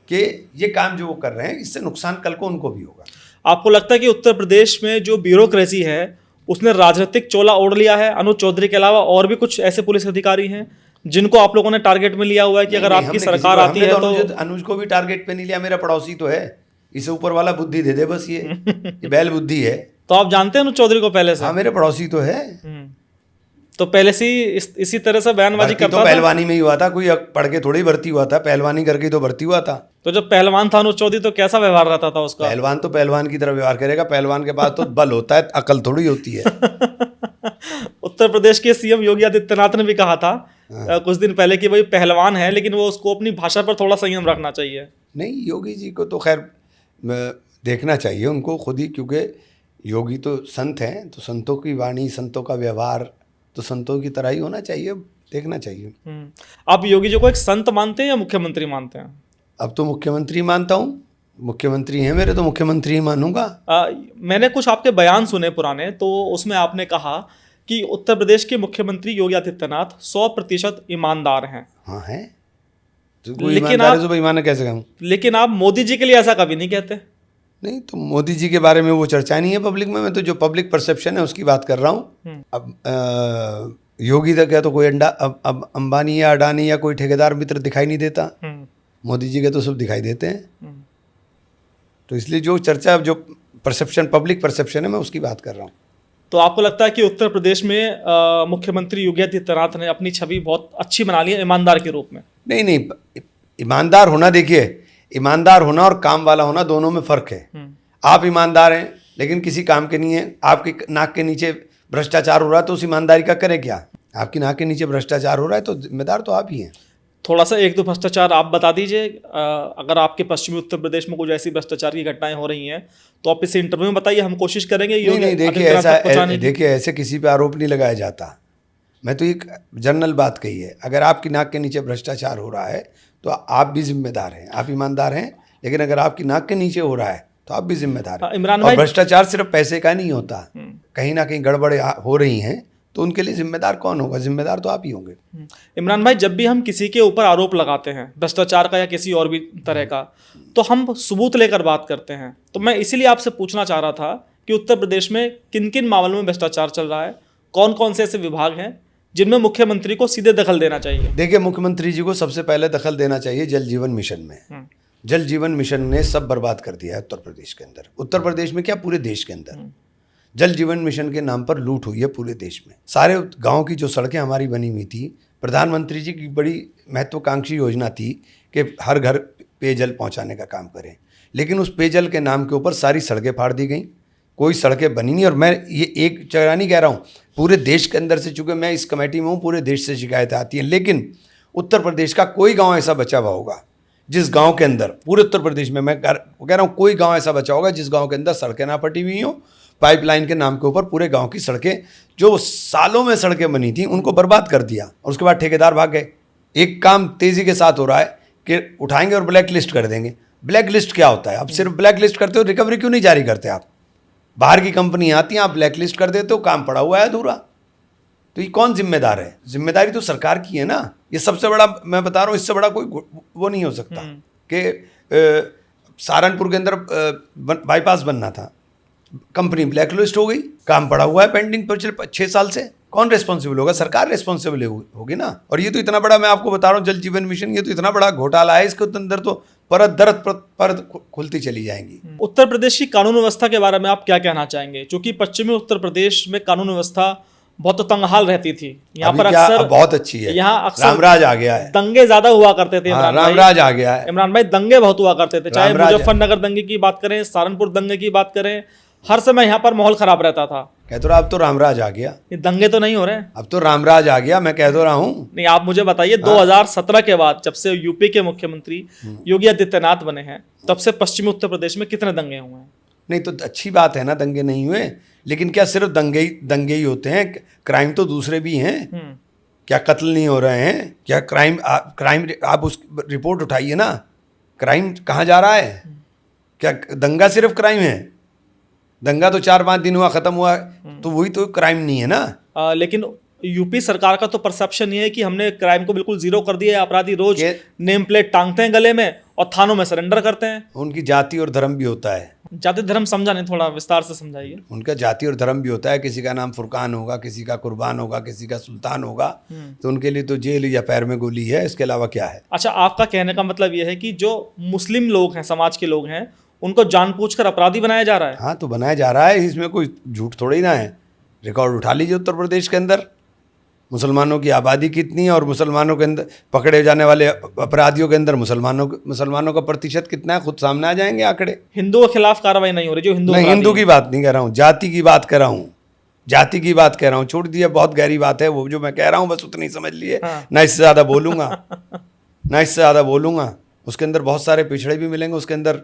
कि ये काम जो वो कर रहे हैं इससे नुकसान कल को उनको भी होगा। आपको लगता है कि उत्तर प्रदेश में जो ब्यूरोक्रेसी है उसने राजनीतिक चोला ओढ़ लिया है? अनुज चौधरी के अलावा और भी कुछ ऐसे पुलिस अधिकारी हैं जिनको आप लोगों ने टारगेट में लिया हुआ है कि अगर आपकी सरकार आती है तो? अनुज को भी टारगेट पे नहीं लिया, मेरा पड़ोसी तो है, इसे ऊपर वाला बुद्धि दे दे बस। ये बैल बुद्धि है। तो आप जानते हैं अनुज चौधरी को पहले से? हाँ, मेरे पड़ोसी तो है। तो पहले से इसी तरह से बयानबाजी करता तो पहलवानी में ही हुआ था, कोई पढ़ के थोड़ी भर्ती हुआ था, पहलवानी करके तो भर्ती हुआ था। तो जब पहलवान था अनुज चौधरी तो कैसा व्यवहार रहता था उसका? पहलवान तो पहलवान की तरह व्यवहार करेगा, पहलवान के पास तो बल होता है, अकल थोड़ी होती है। उत्तर प्रदेश के सीएम योगी आदित्यनाथ ने भी कहा था कुछ दिन पहले कि भाई पहलवान है लेकिन वो उसको अपनी भाषा पर थोड़ा संयम रखना चाहिए। नहीं, योगी जी को तो खैर देखना चाहिए उनको खुद ही, क्योंकि योगी तो संत हैं, तो संतों की वाणी, संतों का व्यवहार तो संतों की तरह ही होना चाहिए, देखना चाहिए। आप योगी जी को एक संत मानते हैं या मुख्यमंत्री मानते हैं? अब तो मुख्यमंत्री मानता हूँ, मुख्यमंत्री हैं मेरे तो मुख्यमंत्री ही मानूंगा। मैंने कुछ आपके बयान सुने पुराने, तो उसमें आपने कहा कि उत्तर प्रदेश के मुख्यमंत्री योगी आदित्यनाथ 100% ईमानदार हैं। हाँ है, तो लेकिन आप तो बेईमान कैसे कहूँ? लेकिन आप मोदी जी के लिए ऐसा कभी नहीं कहते। नहीं, तो मोदी जी के बारे में वो चर्चा नहीं है पब्लिक में, मैं तो जो पब्लिक परसेप्शन है उसकी बात कर रहा हूँ। अब योगी तक क्या तो कोई अब अंबानी या अडानी या कोई ठेकेदार मित्र दिखाई नहीं देता, मोदी जी के तो सब दिखाई देते हैं। तो इसलिए जो चर्चा, जो परसेप्शन, पब्लिक परसेप्शन है, मैं उसकी बात कर रहा हूँ। तो आपको लगता है कि उत्तर प्रदेश में मुख्यमंत्री योगी आदित्यनाथ ने अपनी छवि बहुत अच्छी बना ली है ईमानदार के रूप में? नहीं, ईमानदार होना, देखिए ईमानदार होना और काम वाला होना दोनों में फ़र्क है। आप ईमानदार हैं लेकिन किसी काम के नहीं है, आपकी नाक के नीचे भ्रष्टाचार हो रहा है तो उस ईमानदारी का करें क्या? आपकी नाक के नीचे भ्रष्टाचार हो रहा है तो जिम्मेदार तो आप ही हैं। थोड़ा सा एक दो भ्रष्टाचार आप बता दीजिए, अगर आपके पश्चिमी उत्तर प्रदेश में कुछ ऐसी भ्रष्टाचार की घटनाएं हो रही हैं तो आप इसे इंटरव्यू में बताइए, हम कोशिश करेंगे। नहीं, देखिए ऐसे किसी पे आरोप नहीं लगाया जाता। मैं तो एक जनरल बात कही है, अगर आपकी नाक के नीचे भ्रष्टाचार हो रहा है तो आप भी जिम्मेदार हैं, आप ईमानदार हैं, लेकिन अगर आपकी नाक के नीचे हो रहा है तो आप भी जिम्मेदार हैं। इमरान और भाई, भ्रष्टाचार सिर्फ पैसे का नहीं होता, कहीं ना कहीं गड़बड़े हो रही हैं तो उनके लिए जिम्मेदार कौन होगा? जिम्मेदार तो आप ही होंगे। इमरान भाई, जब भी हम किसी के ऊपर आरोप लगाते हैं भ्रष्टाचार का या किसी और भी तरह का, तो हम सबूत लेकर बात करते हैं। तो मैं इसीलिए आपसे पूछना चाह रहा था कि उत्तर प्रदेश में किन किन मामलों में भ्रष्टाचार चल रहा है, कौन कौन से ऐसे विभाग हैं जिनमें मुख्यमंत्री को सीधे दखल देना चाहिए? देखिए, मुख्यमंत्री जी को सबसे पहले दखल देना चाहिए जल जीवन मिशन में। जल जीवन मिशन ने सब बर्बाद कर दिया है उत्तर प्रदेश के अंदर। उत्तर प्रदेश में क्या, पूरे देश के अंदर जल जीवन मिशन के नाम पर लूट हुई है पूरे देश में। सारे गांव की जो सड़कें हमारी बनी हुई थी, प्रधानमंत्री जी की बड़ी महत्वाकांक्षी योजना थी कि हर घर पेयजल पहुंचाने का काम करें, लेकिन उस पेयजल के नाम के ऊपर सारी सड़कें फाड़ दी गई, कोई सड़कें बनी नहीं। और मैं ये एक जगह नहीं कह रहा हूँ, पूरे देश के अंदर से, चूँकि मैं इस कमेटी में हूँ, पूरे देश से शिकायतें आती हैं, लेकिन उत्तर प्रदेश का कोई गाँव ऐसा बचा हुआ होगा जिस गांव के अंदर, पूरे उत्तर प्रदेश में मैं कह रहा हूँ, कोई गांव ऐसा बचा होगा जिस गांव के अंदर सड़कें ना पटी हुई हों। पाइपलाइन के नाम के ऊपर पूरे गांव की सड़कें, जो सालों में सड़कें बनी थी, उनको बर्बाद कर दिया और उसके बाद ठेकेदार भाग गए। एक काम तेज़ी के साथ हो रहा है कि उठाएंगे और ब्लैक लिस्ट कर देंगे। ब्लैक लिस्ट क्या होता है? आप सिर्फ ब्लैक लिस्ट करते हो, रिकवरी क्यों नहीं जारी करते? आप बाहर की कंपनी आती हैं, आप ब्लैक लिस्ट कर देते हो, काम पड़ा हुआ है अधूरा। तो ये कौन जिम्मेदार है? जिम्मेदारी तो सरकार की है ना। ये सबसे बड़ा, मैं बता रहा हूँ, इससे बड़ा कोई वो नहीं हो सकता कि सहारनपुर के अंदर बाईपास बनना था, कंपनी ब्लैक लिस्ट हो गई, काम पड़ा हुआ है पेंडिंग पर 6 साल से। कौन रेस्पॉन्सिबल होगा? सरकार रेस्पॉन्सिबल होगी ना। और ये तो इतना बड़ा, मैं आपको बता रहा हूँ, जल जीवन मिशन, ये तो इतना बड़ा घोटाला है, इसके अंदर तो परत दरत परत खुलती चली जाएंगी। उत्तर प्रदेश की कानून व्यवस्था के बारे में आप क्या कहना चाहेंगे? क्योंकि पश्चिमी उत्तर प्रदेश में कानून व्यवस्था बहुत तंगहाल रहती थी। यहाँ पर अक्सर बहुत अच्छी है, यहाँ अक्सर रामराज आ गया है, दंगे ज्यादा हुआ करते थे। रामराज आ गया है। इमरान भाई, दंगे बहुत हुआ करते थे, चाहे मुजफ्फरनगर दंगे की बात करें, सहारनपुर दंगे की बात करें, हर समय यहाँ पर माहौल खराब रहता था। कह तो रहा अब तो रामराज आ गया, ये दंगे तो नहीं हो रहे हैं? अब तो रामराज आ गया, मैं कह तो रहा हूँ। नहीं, आप मुझे बताइए 2017 के बाद जब से यूपी के मुख्यमंत्री योगी आदित्यनाथ बने हैं तब से पश्चिमी उत्तर प्रदेश में कितने दंगे हुए हैं? नहीं तो अच्छी बात है ना, दंगे नहीं हुए, लेकिन क्या सिर्फ दंगे ही होते हैं? क्राइम तो दूसरे भी हैं। क्या कत्ल नहीं हो रहे हैं? क्या क्राइम आप उस रिपोर्ट उठाइए ना, क्राइम कहाँ जा रहा है? क्या दंगा सिर्फ क्राइम है? दंगा तो 4-5 दिन हुआ, खत्म हुआ, तो वही तो क्राइम नहीं है ना। लेकिन यूपी सरकार का तो परसेप्शन ये है कि हमने क्राइम को बिल्कुल जीरो कर दिया है। अपराधी रोज नेम प्लेट टांगते हैं गले में और थानों में सरेंडर करते हैं। उनकी जाति और धर्म भी होता है। जाति धर्म समझा नहीं, थोड़ा विस्तार से समझाइए। उनका जाति और धर्म भी होता है। किसी का नाम फुरकान होगा, किसी का कुर्बान होगा, किसी का सुल्तान होगा, तो उनके लिए तो जेल या पैर में गोली है, इसके अलावा क्या है? अच्छा, आपका कहने का मतलब यह है कि जो मुस्लिम लोग हैं, समाज के लोग हैं, उनको जानबूझकर अपराधी बनाया जा रहा है? हाँ, तो बनाया जा रहा है, इसमें कोई झूठ थोड़ी ना है। रिकॉर्ड उठा लीजिए उत्तर प्रदेश के अंदर, मुसलमानों की आबादी कितनी है और मुसलमानों के अंदर पकड़े जाने वाले अपराधियों के अंदर मुसलमानों का प्रतिशत कितना है, खुद सामने आ जाएंगे आंकड़े। हिंदुओं के खिलाफ कार्रवाई नहीं हो रही? जो हिंदू मैं हिंदू की बात नहीं कर रहा हूँ, जाति की बात कर रहा हूँ, जाति की बात कह रहा हूँ। छोड़ दिया, बहुत गहरी बात है वो जो मैं कह रहा हूँ, बस उतनी समझ लिए। ना इससे ज़्यादा बोलूँगा, ना इससे ज़्यादा बोलूँगा। उसके अंदर बहुत सारे पिछड़े भी मिलेंगे, उसके अंदर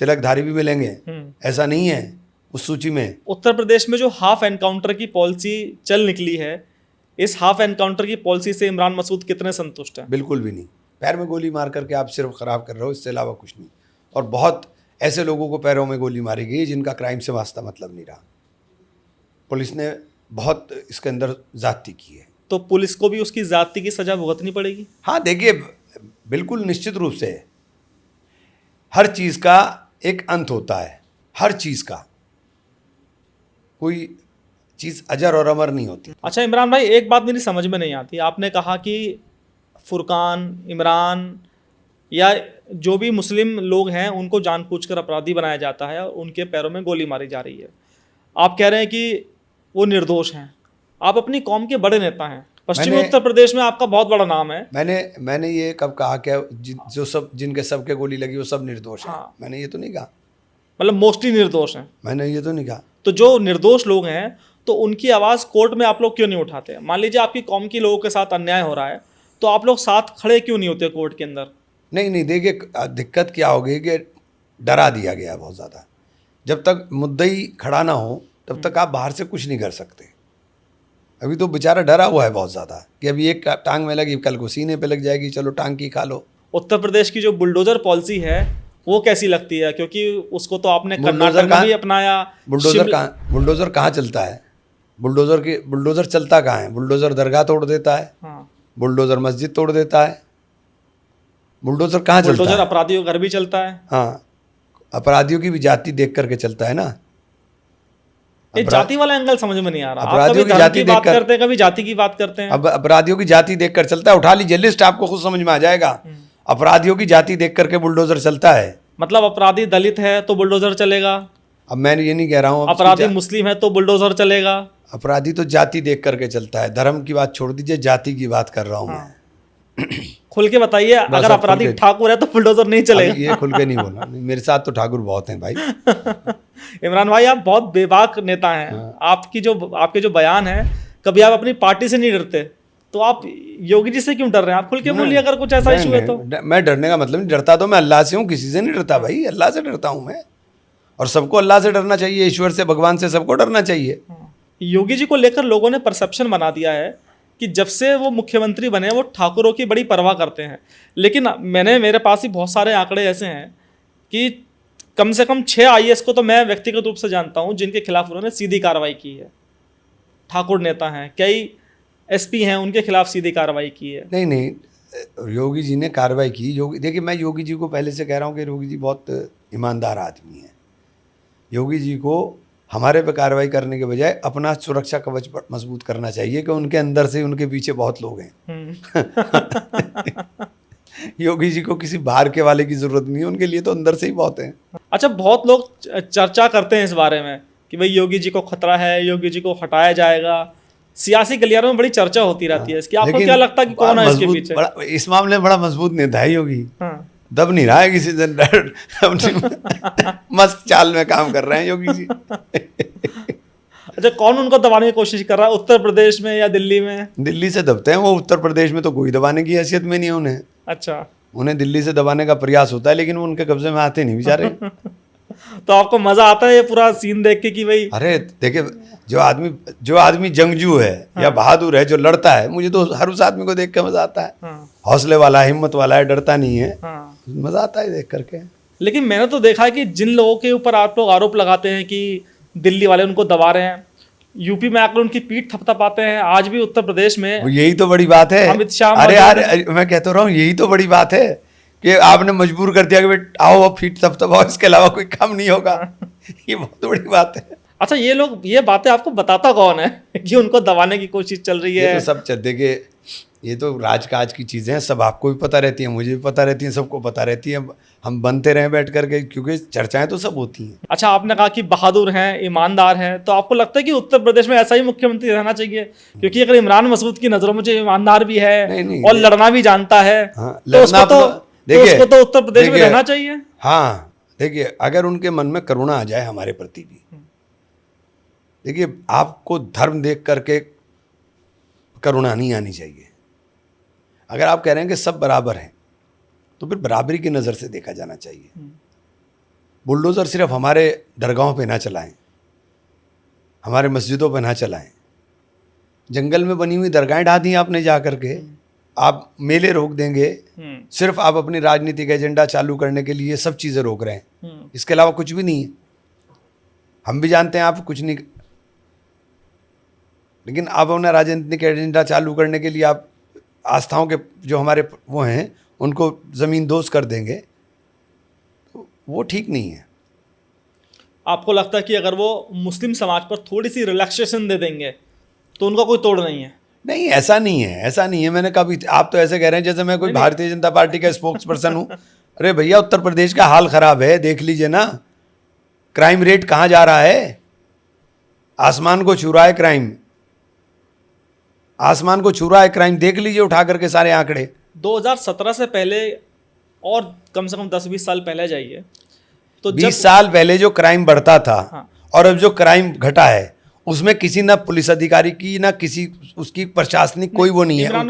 तिलकधारी भी मिलेंगे, ऐसा नहीं है उस सूची में। उत्तर प्रदेश में जो हाफ एनकाउंटर की पॉलिसी चल निकली है, इस हाफ एनकाउंटर की पॉलिसी से इमरान मसूद कितने संतुष्ट हैं? बिल्कुल भी नहीं। पैर में गोली मार करके आप सिर्फ खराब कर रहे हो, इससे अलावा कुछ नहीं। और बहुत ऐसे लोगों को पैरों में गोली मारी गई जिनका क्राइम से वास्ता मतलब नहीं रहा। पुलिस ने बहुत इसके अंदर जाती की है। तो पुलिस को भी उसकी जाति की सजा भुगतनी पड़ेगी? हाँ, देखिए, बिल्कुल निश्चित रूप से हर चीज़ का एक अंत होता है, हर चीज़ का। कोई चीज़ अजर और अमर नहीं होती। अच्छा इमरान भाई, एक बात मेरी समझ में नहीं आती। आपने कहा कि फुरकान, इमरान या जो भी मुस्लिम लोग हैं उनको जानबूझकर अपराधी बनाया जाता है और उनके पैरों में गोली मारी जा रही है। आप कह रहे हैं कि वो निर्दोष हैं। आप अपनी कौम के बड़े नेता हैं, पश्चिमी उत्तर प्रदेश में आपका बहुत बड़ा नाम है। मैंने ये कब कहा कि जिनके सबके गोली लगी वो सब निर्दोष हैं? मैंने ये तो नहीं कहा। मतलब मोस्टली निर्दोष हैं? मैंने ये तो नहीं कहा। तो जो निर्दोष लोग हैं तो उनकी आवाज़ कोर्ट में आप लोग क्यों नहीं उठाते? मान लीजिए आपकी कौम के लोगों के साथ अन्याय हो रहा है तो आप लोग साथ खड़े क्यों नहीं होते कोर्ट के अंदर? नहीं, देखिए दिक्कत क्या होगी कि डरा दिया गया बहुत ज़्यादा। जब तक मुद्दई खड़ा ना हो तब तक आप बाहर से कुछ नहीं कर सकते। अभी तो बेचारा डरा हुआ है बहुत ज़्यादा कि अभी एक टांग में लगी, कल को सीने पे लग जाएगी, चलो टांग की खा लो। उत्तर प्रदेश की जो बुलडोजर पॉलिसी है वो कैसी लगती है? क्योंकि उसको तो आपने कर्नाटक में भी अपनाया। बुलडोजर कहाँ चलता है? बुलडोजर चलता कहाँ है? बुलडोजर दरगाह तोड़ देता है। हाँ। बुलडोजर मस्जिद तोड़ देता है। बुलडोजर कहाँ चलता है? बुलडोजर अपराधियों का घर भी चलता है। हाँ, अपराधियों की भी जाति देख करके चलता है ना। ये जाति वाला एंगल समझ में नहीं आ रहा। अपराधियों की जाति बात करते हैं, कभी जाति की बात करते हैं। अब अपराधियों की जाति देखकर चलता है, उठा लीजिए लिस्ट, आपको खुद समझ में आ जाएगा। अपराधियों की जाति देख करके बुलडोजर चलता है। मतलब अपराधी दलित है तो बुलडोजर चलेगा? अब मैंने ये नहीं कह रहा हूँ अपराधी मुस्लिम है तो बुलडोजर चलेगा? अपराधी तो जाति देख करके चलता है। धर्म की बात छोड़ दीजिए, जाति की बात कर रहा हूँ मैं। खुल के बताइए, अगर अपराधी ठाकुर है तो बुलडोजर नहीं चलेगा? ये खुल के नहीं बोलना, मेरे साथ तो ठाकुर बहुत हैं भाई। इमरान भाई, आप बहुत बेबाक नेता हैं। आपके जो बयान हैं, कभी आप अपनी पार्टी से नहीं डरते, तो आप योगी जी से क्यों डर रहे हैं? आप खुल के बोलिए अगर कुछ ऐसा इशू है तो। मैं डरने का मतलब नहीं, डरता तो मैं अल्लाह से हूँ, किसी से नहीं डरता भाई। अल्लाह से डरता हूँ मैं, और सबको अल्लाह से डरना चाहिए, ईश्वर से, भगवान से, सबको डरना चाहिए। योगी जी को लेकर लोगों ने परसेप्शन बना दिया है कि जब से वो मुख्यमंत्री बने वो ठाकुरों की बड़ी परवाह करते हैं। लेकिन मेरे पास ही बहुत सारे आंकड़े ऐसे हैं कि कम से कम 6 IAS को तो मैं व्यक्तिगत रूप से जानता हूं जिनके खिलाफ उन्होंने सीधी कार्रवाई की है। ठाकुर नेता हैं, कई SP हैं, उनके खिलाफ सीधी कार्रवाई की है। नहीं, योगी जी ने कार्रवाई की। देखिए, मैं योगी जी को पहले से कह रहा हूँ कि योगी जी बहुत ईमानदार आदमी हैं। योगी जी को हमारे पे कार्रवाई करने के बजाय अपना सुरक्षा कवच मजबूत करना चाहिए कि उनके अंदर से उनके पीछे बहुत लोग हैं। योगी जी को किसी बाहर के वाले की जरूरत नहीं है, उनके लिए तो अंदर से ही बहुत है। अच्छा, बहुत लोग चर्चा करते हैं इस बारे में कि भाई योगी जी को खतरा है, योगी जी को हटाया जाएगा। सियासी गलियारों में बड़ी चर्चा होती रहती है इसकी। आपको क्या लगता है कि कौन है इसके पीछे? इस मामले में बड़ा मजबूत नेता है योगी। दब नहीं रहा है किसी से, मस्त चाल में काम कर रहे हैं योगी जी। अच्छा, कौन उनको दबाने की कोशिश कर रहा है, उत्तर प्रदेश में या दिल्ली में? दिल्ली से दबते हैं वो, उत्तर प्रदेश में तो कोई दबाने की हैसियत में नहीं है उन्हें। अच्छा, उन्हें दिल्ली से दबाने का प्रयास होता है, लेकिन वो उनके कब्जे में आते नहीं बेचारे। तो आपको मजा आता है ये पूरा सीन देख के कि भाई? अरे देखिए, जो आदमी जंगजू है या बहादुर है, जो लड़ता है, मुझे तो हर उस आदमी को देख के मजा आता है। हाँ, हौसले वाला है, हिम्मत वाला है, डरता नहीं है, हाँ। मजा आता है देख करके। लेकिन मैंने तो देखा है कि जिन लोगों के ऊपर आप लोग आरोप लगाते हैं कि दिल्ली वाले उनको दबा रहे हैं, यूपी में आकर उनकी पीठ थपथपाते हैं, आज भी उत्तर प्रदेश में वो यही तो बड़ी बात है। अमित शाह अरे मौजूद यार, मैं कहता रहा हूँ यही तो बड़ी बात है कि आपने मजबूर कर दिया कि भाई आओ अब फीट थपथपाओ, इसके अलावा कोई काम नहीं होगा। ये बहुत बड़ी बात है। अच्छा, ये लोग ये बातें आपको बताता कौन है कि उनको दबाने की कोशिश चल रही ये है? तो सब देखिए, ये तो राजकाज की चीज़ें हैं, सब आपको भी पता रहती हैं, मुझे भी पता रहती हैं, सबको पता रहती हैं। हम बनते रहें बैठ करके, क्योंकि चर्चाएं तो सब होती हैं। अच्छा, आपने कहा कि बहादुर हैं, ईमानदार हैं, तो आपको लगता है कि उत्तर प्रदेश में ऐसा ही मुख्यमंत्री रहना चाहिए? क्योंकि अगर इमरान मसूद की नज़रों में जो ईमानदार भी है नहीं, और लड़ना भी जानता है, हाँ, तो उसको तो उत्तर प्रदेश में रहना चाहिए। हाँ देखिए, अगर उनके मन में करुणा आ जाए हमारे प्रति भी, देखिए आपको धर्म देख करके करुणा नहीं आनी चाहिए। अगर आप कह रहे हैं कि सब बराबर हैं, तो फिर बराबरी की नज़र से देखा जाना चाहिए। बुलडोज़र सिर्फ हमारे दरगाहों पे ना चलाएं, हमारे मस्जिदों पे ना चलाएं। जंगल में बनी हुई दरगाहें ढा दी आपने जा करके, आप मेले रोक देंगे, सिर्फ आप अपनी राजनीतिक एजेंडा चालू करने के लिए सब चीज़ें रोक रहे हैं, इसके अलावा कुछ भी नहीं है। हम भी जानते हैं आप कुछ नहीं, लेकिन आप अपना राजनीतिक एजेंडा चालू करने के लिए आप आस्थाओं के जो हमारे वो हैं उनको ज़मीन दोज कर देंगे, तो वो ठीक नहीं है। आपको लगता है कि अगर वो मुस्लिम समाज पर थोड़ी सी रिलैक्सेशन दे देंगे तो उनका कोई तोड़ नहीं है? नहीं, ऐसा नहीं है, ऐसा नहीं है। मैंने कभी, आप तो ऐसे कह रहे हैं जैसे मैं कोई भारतीय जनता पार्टी का स्पोक्स पर्सन हूँ। अरे भैया, उत्तर प्रदेश का हाल ख़राब है, देख लीजिए ना, क्राइम रेट कहाँ जा रहा है, आसमान को छू रहा है क्राइम, आसमान को छू रहा है क्राइम, देख लीजिए उठा करके सारे आंकड़े। 2017 से पहले और कम से कम 10-20 साल पहले जाइए तो 20 साल पहले जो क्राइम बढ़ता था, हाँ। और अब जो क्राइम घटा है, उसमें किसी ना पुलिस अधिकारी की ना किसी उसकी प्रशासनिक कोई वो नहीं है।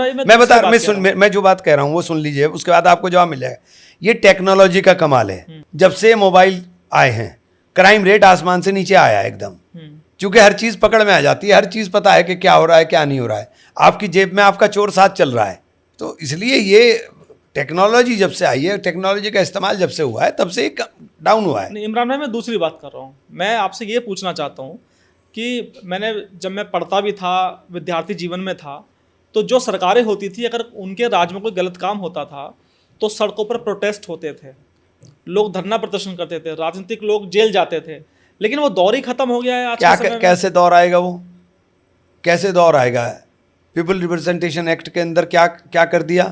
मैं जो बात कह रहा हूँ वो सुन लीजिए, उसके बाद आपको जवाब मिल जाएगा। ये टेक्नोलॉजी का कमाल है। जब से मोबाइल आए हैं, क्राइम रेट आसमान से नीचे आया है एकदम, क्योंकि हर चीज़ पकड़ में आ जाती है, हर चीज़ पता है कि क्या हो रहा है क्या नहीं हो रहा है। आपकी जेब में आपका चोर साथ चल रहा है। तो इसलिए ये टेक्नोलॉजी जब से आई है, टेक्नोलॉजी का इस्तेमाल जब से हुआ है, तब से डाउन हुआ है। इमरान भाई, मैं दूसरी बात कर रहा हूँ। मैं आपसे ये पूछना चाहता हूँ कि जब मैं पढ़ता भी था, विद्यार्थी जीवन में था, तो जो सरकारें होती थी, अगर उनके राज्य में कोई गलत काम होता था तो सड़कों पर प्रोटेस्ट होते थे, लोग धरना प्रदर्शन करते थे, राजनीतिक लोग जेल जाते थे। लेकिन वो दौर ही खत्म हो गया है आज के समय में। कैसे दौर आएगा वो? कैसे दौर आएगा? पीपल रिप्रेजेंटेशन एक्ट के अंदर क्या क्या कर दिया?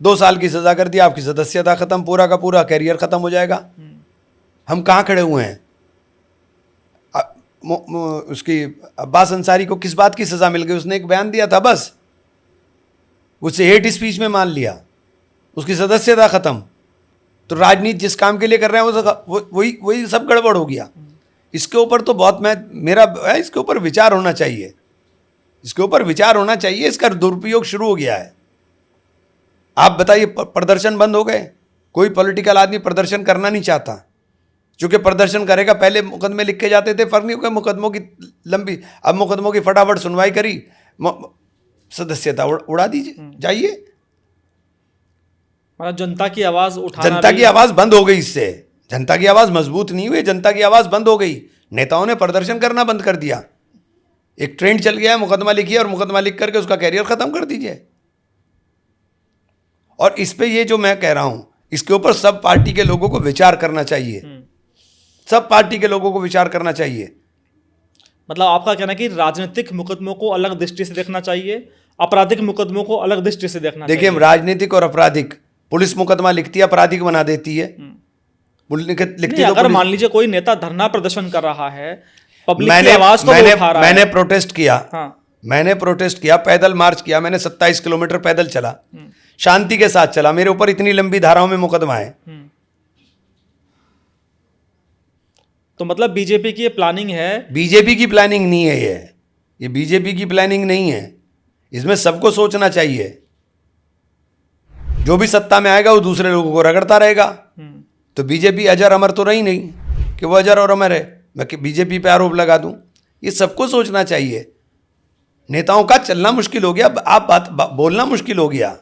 2 साल की सज़ा कर दिया, आपकी सदस्यता खत्म, पूरा का पूरा कैरियर खत्म हो जाएगा। हम कहाँ खड़े हुए हैं? उसकी अब्बास अंसारी को किस बात की सज़ा मिल गई? उसने एक बयान दिया था, बस उसे हेट स्पीच में मान लिया, उसकी सदस्यता खत्म। तो राजनीति जिस काम के लिए कर रहे हैं वही सब गड़बड़ हो गया। इसके ऊपर तो मेरा इसके ऊपर विचार होना चाहिए, इसके ऊपर विचार होना चाहिए। इसका दुरुपयोग शुरू हो गया है। आप बताइए, प्रदर्शन बंद हो गए, कोई पॉलिटिकल आदमी प्रदर्शन करना नहीं चाहता, क्योंकि प्रदर्शन करेगा, पहले मुकदमे लिख के जाते थे, फर्क नहीं होगा मुकदमों की लंबी, अब मुकदमों की फटाफट सुनवाई करी, सदस्यता उड़ा दीजिए, जाइए। मतलब जनता की आवाज़ उठाना, जनता की आवाज़ बंद हो गई। इससे जनता की आवाज़ मजबूत नहीं हुई, जनता की आवाज़ बंद हो गई। नेताओं ने प्रदर्शन करना बंद कर दिया। एक ट्रेंड चल गया है, मुकदमा लिखिए और मुकदमा लिख करके उसका कैरियर खत्म कर दीजिए। और इस पे ये जो मैं कह रहा हूं, इसके ऊपर सब पार्टी के लोगों को विचार करना चाहिए, सब पार्टी के लोगों को विचार करना चाहिए। मतलब आपका कहना है कि राजनीतिक मुकदमों को अलग दृष्टि से देखना चाहिए, आपराधिक मुकदमों को अलग दृष्टि से देखना चाहिए। देखिए, राजनीतिक और आपराधिक, पुलिस मुकदमा लिखती है, आपराधिक बना देती है। लिखती अगर मान लीजिए कोई नेता धरना प्रदर्शन कर रहा है, पब्लिक की आवाज को उठा रहा है। मैंने प्रोटेस्ट किया, हाँ। मैंने प्रोटेस्ट किया, पैदल मार्च किया, मैंने 27 किलोमीटर पैदल चला, शांति के साथ चला। मेरे ऊपर इतनी लंबी धाराओं में मुकदमा है। तो मतलब बीजेपी की ये प्लानिंग है? बीजेपी की प्लानिंग नहीं है ये बीजेपी की प्लानिंग नहीं है। इसमें सबको सोचना चाहिए। जो भी सत्ता में आएगा वो दूसरे लोगों को रगड़ता रहेगा। तो बीजेपी अजर अमर तो रही नहीं कि वो अजर और अमर है, मैं बीजेपी पे आरोप लगा दूं। ये सबको सोचना चाहिए। नेताओं का चलना मुश्किल हो गया, आप बोलना मुश्किल हो गया।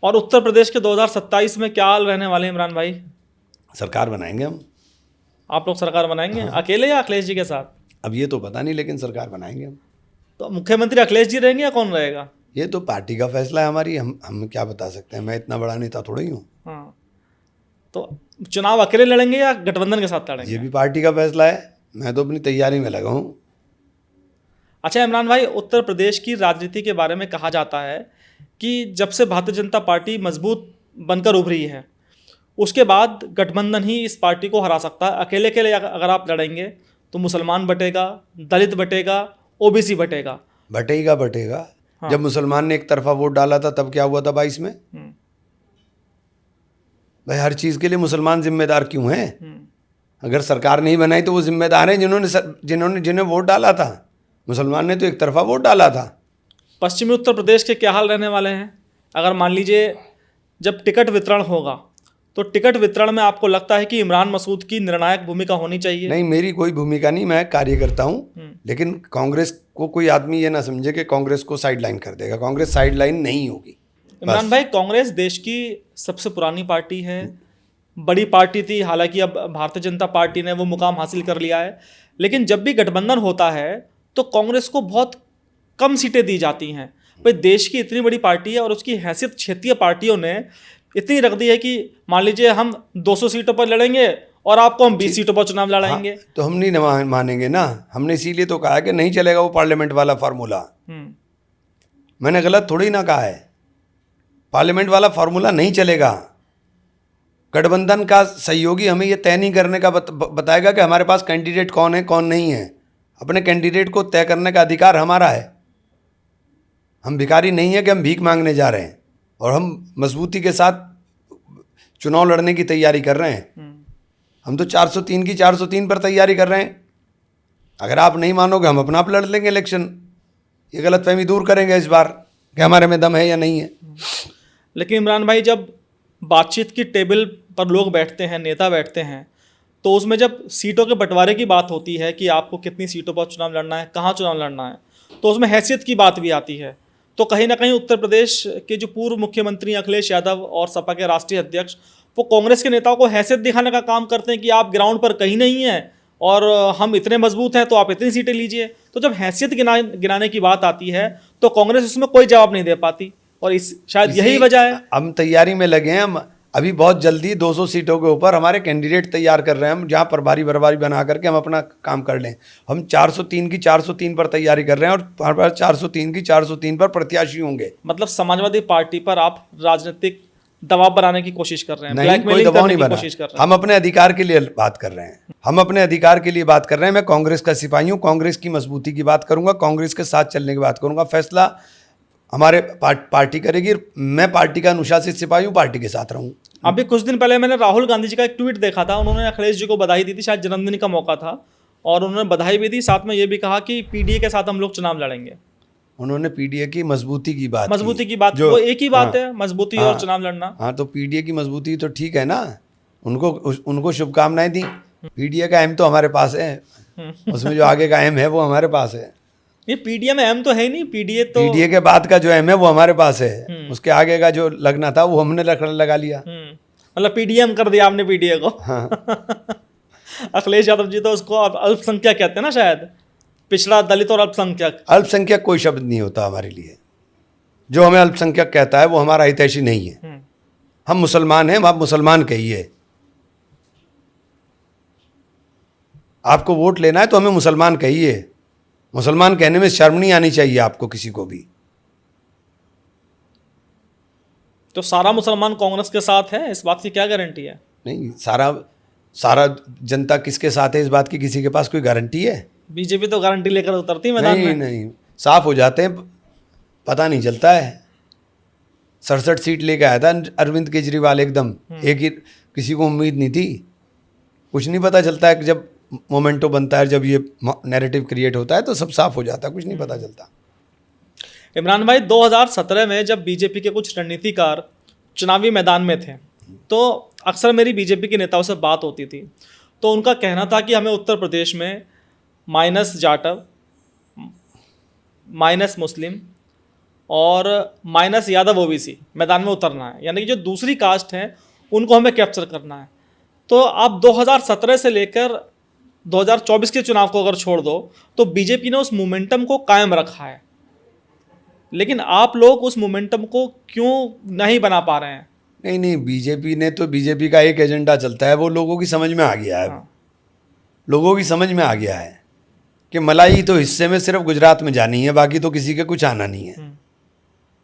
और उत्तर प्रदेश के 2027 में क्या हाल रहने वाले हैं इमरान भाई? सरकार बनाएंगे हम। आप लोग सरकार बनाएंगे? अकेले या अखिलेश जी के साथ? अब ये तो पता नहीं, लेकिन सरकार बनाएंगे हम। तो मुख्यमंत्री अखिलेश जी रहेंगे या कौन रहेगा? ये तो पार्टी का फैसला है हमारी, हम क्या बता सकते हैं। मैं इतना बड़ा नेता थोड़ा ही हूँ। हाँ, तो चुनाव अकेले लड़ेंगे या गठबंधन के साथ लड़ेंगे? ये भी पार्टी का फैसला है। मैं तो अपनी तैयारी में लगा हूँ। अच्छा इमरान भाई, उत्तर प्रदेश की राजनीति के बारे में कहा जाता है कि जब से भारतीय जनता पार्टी मजबूत बनकर उभरी है, उसके बाद गठबंधन ही इस पार्टी को हरा सकता है। अकेले अकेले अगर आप लड़ेंगे तो मुसलमान बटेगा, दलित बटेगा, ओबीसी बटेगा। बटेगा। हाँ। जब मुसलमान ने एक तरफा वोट डाला था तब क्या हुआ था 22 में? भाई हर चीज़ के लिए मुसलमान जिम्मेदार क्यों हैं? अगर सरकार नहीं बनाई तो वो जिम्मेदार हैं जिन्हें वोट डाला था। मुसलमान ने तो एक तरफा वोट डाला था। पश्चिमी उत्तर प्रदेश के क्या हाल रहने वाले हैं? अगर मान लीजिए जब टिकट वितरण होगा तो टिकट वितरण में आपको लगता है कि इमरान मसूद की निर्णायक भूमिका होनी चाहिए? नहीं, मेरी कोई भूमिका नहीं, मैं कार्य करता हूँ। लेकिन कांग्रेस को कोई आदमी ये ना समझे कि कांग्रेस को साइडलाइन कर देगा। कांग्रेस साइडलाइन नहीं होगी। इमरान भाई, कांग्रेस देश की सबसे पुरानी पार्टी है, बड़ी पार्टी थी। हालांकि अब भारतीय जनता पार्टी ने वो मुकाम हासिल कर लिया है, लेकिन जब भी गठबंधन होता है तो कांग्रेस को बहुत कम सीटें दी जाती हैं। भाई देश की इतनी बड़ी पार्टी है और उसकी हैसियत क्षेत्रीय पार्टियों ने इतनी रख दी है कि मान लीजिए हम 200 सीटों पर लड़ेंगे और आपको हम 20 सीटों पर चुनाव लड़ाएंगे। हाँ, तो हम नहीं मानेंगे ना। हमने इसीलिए तो कहा कि नहीं चलेगा वो पार्लियामेंट वाला फार्मूला। मैंने गलत थोड़ी ना कहा है। पार्लियामेंट वाला फार्मूला नहीं चलेगा। गठबंधन का सहयोगी हमें ये तय नहीं करने का बताएगा कि हमारे पास कैंडिडेट कौन है कौन नहीं है। अपने कैंडिडेट को तय करने का अधिकार हमारा है। हम भिखारी नहीं है कि हम भीख मांगने जा रहे हैं और हम मजबूती के साथ चुनाव लड़ने की तैयारी कर रहे हैं। हम तो 403 की 403 पर तैयारी कर रहे हैं। अगर आप नहीं मानोगे हम अपना आप लड़ लेंगे इलेक्शन। ये गलतफहमी दूर करेंगे इस बार कि हमारे में दम है या नहीं है। लेकिन इमरान भाई, जब बातचीत की टेबल पर लोग बैठते हैं, नेता बैठते हैं, तो उसमें जब सीटों के बंटवारे की बात होती है कि आपको कितनी सीटों पर चुनाव लड़ना है, कहाँ चुनाव लड़ना है, तो उसमें हैसियत की बात भी आती है। तो कहीं ना कहीं उत्तर प्रदेश के जो पूर्व मुख्यमंत्री अखिलेश यादव और सपा के राष्ट्रीय अध्यक्ष, वो कांग्रेस के नेताओं को हैसियत दिखाने का काम करते हैं कि आप ग्राउंड पर कहीं नहीं हैं और हम इतने मजबूत हैं तो आप इतनी सीटें लीजिए। तो जब हैसियत गिनाने की बात आती है तो कांग्रेस उसमें कोई जवाब नहीं दे पाती और शायद यही वजह है। हम तैयारी में लगे हैं। हम अभी बहुत जल्दी 200 सीटों के ऊपर हमारे कैंडिडेट तैयार कर रहे हैं। हम जहाँ पर बारी बना करके हम अपना काम कर लें। हम 403 की 403 पर तैयारी कर रहे हैं और हमारे पास 403 की 403 पर प्रत्याशी होंगे। मतलब समाजवादी पार्टी पर आप राजनीतिक दबाव बनाने की कोशिश कर रहे हैं? नहीं, कोई दबाव नहीं बना। हम अपने अधिकार के लिए बात कर रहे हैं। हम अपने अधिकार के लिए बात कर रहे हैं। मैं कांग्रेस का सिपाही हूँ। कांग्रेस की मजबूती की बात करूंगा, कांग्रेस के साथ चलने की बात करूंगा। फैसला हमारे पार्टी करेगी। मैं पार्टी का अनुशासित सिपाही हूँ, पार्टी के साथ रहूँ। अभी कुछ दिन पहले मैंने राहुल गांधी जी का एक ट्वीट देखा था। उन्होंने अखिलेश जी को बधाई दी थी, शायद जन्मदिन का मौका था, और उन्होंने बधाई भी दी, साथ में ये भी कहा कि पीडीए के साथ हम लोग चुनाव लड़ेंगे। उन्होंने पीडीए की मजबूती की बात जो वो एक ही बात है, मजबूती और चुनाव लड़ना। हाँ, तो पीडीए की मजबूती तो ठीक है ना। उनको शुभकामनाएं दी। पीडीए का एम तो हमारे पास है, उसमें जो आगे का एम है वो हमारे पास है। ये पीडीए में एम तो है ही नहीं। पीडीए के बाद का जो एम है वो हमारे पास है। उसके आगे का जो लगना था वो हमने लगा लिया। मतलब पीडीएम कर दिया आपने पीडीए को। हाँ। अखिलेश यादव जी तो उसको अल्पसंख्यक कहते हैं ना, शायद पिछड़ा, दलित और अल्पसंख्यक। अल्पसंख्यक कोई शब्द नहीं होता हमारे लिए। जो हमें अल्पसंख्यक कहता है वो हमारा हितैषी नहीं है। हम मुसलमान हैं, आप मुसलमान कहिए। आपको वोट लेना है तो हमें मुसलमान कहिए। मुसलमान कहने में शर्म नहीं आनी चाहिए आपको किसी को भी। तो सारा मुसलमान कांग्रेस के साथ है, इस बात की क्या गारंटी है? नहीं, सारा जनता किसके साथ है इस बात की किसी के पास कोई गारंटी है? बीजेपी तो गारंटी लेकर उतरती है मैदान में। नहीं, साफ हो जाते हैं। पता नहीं चलता है। 67 सीट लेके आया था अरविंद केजरीवाल एकदम, एक ही, किसी को उम्मीद नहीं थी। कुछ नहीं पता चलता है कि जब मोमेंटो बनता है, जब ये नैरेटिव क्रिएट होता है तो सब साफ हो जाता है, कुछ नहीं पता चलता। इमरान भाई, 2017 में जब बीजेपी के कुछ रणनीतिकार चुनावी मैदान में थे तो अक्सर मेरी बीजेपी के नेताओं से बात होती थी, तो उनका कहना था कि हमें उत्तर प्रदेश में माइनस जाटव, माइनस मुस्लिम और माइनस यादव ओबीसी मैदान में उतरना है, यानी कि जो दूसरी कास्ट हैं उनको हमें कैप्चर करना है। तो आप 2017 से लेकर 2024 के चुनाव को अगर छोड़ दो तो बीजेपी ने उस मोमेंटम को कायम रखा है, लेकिन आप लोग उस मोमेंटम को क्यों नहीं बना पा रहे हैं? नहीं, बीजेपी ने तो, बीजेपी का एक एजेंडा चलता है, वो लोगों की समझ में आ गया है। हाँ। लोगों की समझ में आ गया है कि मलाई तो हिस्से में सिर्फ गुजरात में जानी है, बाकी तो किसी के कुछ आना नहीं है।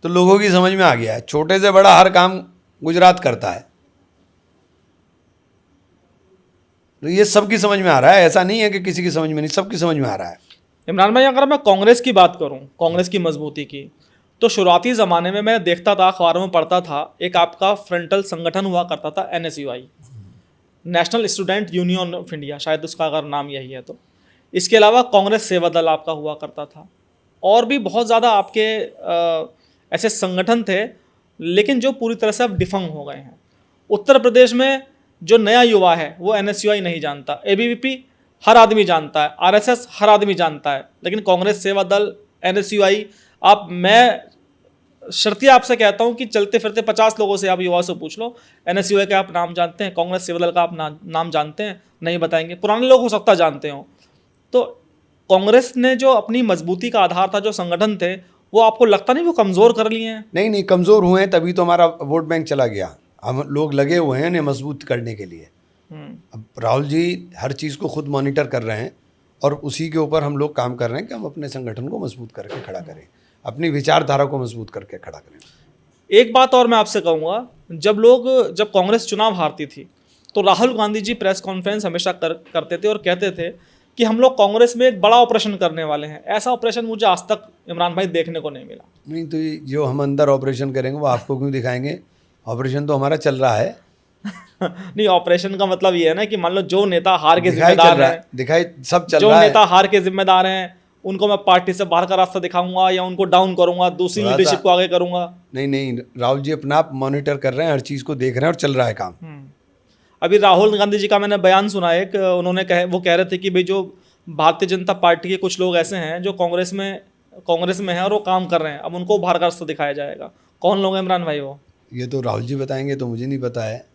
तो लोगों की समझ में आ गया है, छोटे से बड़ा हर काम गुजरात करता है। तो ये सबकी समझ में आ रहा है, ऐसा नहीं है कि किसी की समझ में नहीं, सबकी समझ में आ रहा है। इमरान भाई, अगर मैं कांग्रेस की बात करूं, कांग्रेस की मजबूती की, तो शुरुआती ज़माने में मैं देखता था, अखबारों में पढ़ता था, एक आपका फ्रंटल संगठन हुआ करता था NSUI, national student union of India, शायद उसका अगर नाम यही है। तो इसके अलावा कांग्रेस सेवा दल आपका हुआ करता था, और भी बहुत ज़्यादा आपके ऐसे संगठन थे, लेकिन जो पूरी तरह से अब डिफंग हो गए हैं। उत्तर प्रदेश में जो नया युवा है वो NSUI नहीं जानता, ABVP हर आदमी जानता है, RSS हर आदमी जानता है, लेकिन कांग्रेस सेवा दल, NSUI, मैं शर्तिया आपसे कहता हूं कि चलते फिरते 50 लोगों से आप युवाओं से पूछ लो, NSUI का आप नाम जानते हैं, कांग्रेस सेवा दल का आप नाम जानते हैं? नहीं बताएंगे। पुराने लोग हो सकता जानते हो। तो कांग्रेस ने जो अपनी मजबूती का आधार था, जो संगठन थे, वो आपको लगता नहीं वो कमज़ोर कर लिए हैं? नहीं, कमज़ोर हुए हैं, तभी तो हमारा वोट बैंक चला गया। हम लोग लगे हुए हैं इन्हें मजबूत करने के लिए। अब राहुल जी हर चीज़ को खुद मॉनिटर कर रहे हैं और उसी के ऊपर हम लोग काम कर रहे हैं कि हम अपने संगठन को मजबूत करके खड़ा करें, अपनी विचारधारा को मजबूत करके खड़ा करें। एक बात और मैं आपसे कहूँगा, जब कांग्रेस चुनाव हारती थी तो राहुल गांधी जी प्रेस कॉन्फ्रेंस हमेशा करते थे और कहते थे कि हम लोग कांग्रेस में एक बड़ा ऑपरेशन करने वाले हैं। ऐसा ऑपरेशन मुझे आज तक, इमरान भाई, देखने को नहीं मिला। नहीं, तो ये जो हम अंदर ऑपरेशन करेंगे वो आपको क्यों दिखाएंगे? ऑपरेशन तो हमारा चल रहा है। नहीं, ऑपरेशन का मतलब ये है ना कि मान लो जो नेता हार के दिखाई जिम्मेदार चल रहा हैं, है, दिखाई सब चल जो रहा है। नेता हार के जिम्मेदार हैं उनको मैं पार्टी से बाहर का रास्ता दिखाऊंगा या उनको डाउन करूंगा, दूसरी थोड़ा सा- लीडरशिप को आगे करूंगा। नहीं, राहुल जी अपना आप मॉनिटर कर रहे हैं, हर चीज़ को देख रहे हैं और चल रहा है काम। अभी राहुल गांधी जी का मैंने बयान सुना है, उन्होंने वो कह रहे थे कि भाई जो भारतीय जनता पार्टी के कुछ लोग ऐसे हैं जो कांग्रेस में हैं और वो काम कर रहे हैं, अब उनको बाहर का रास्ता दिखाया जाएगा। कौन लोग हैं इमरान भाई वो? ये तो राहुल जी बताएंगे, तो मुझे नहीं पता है।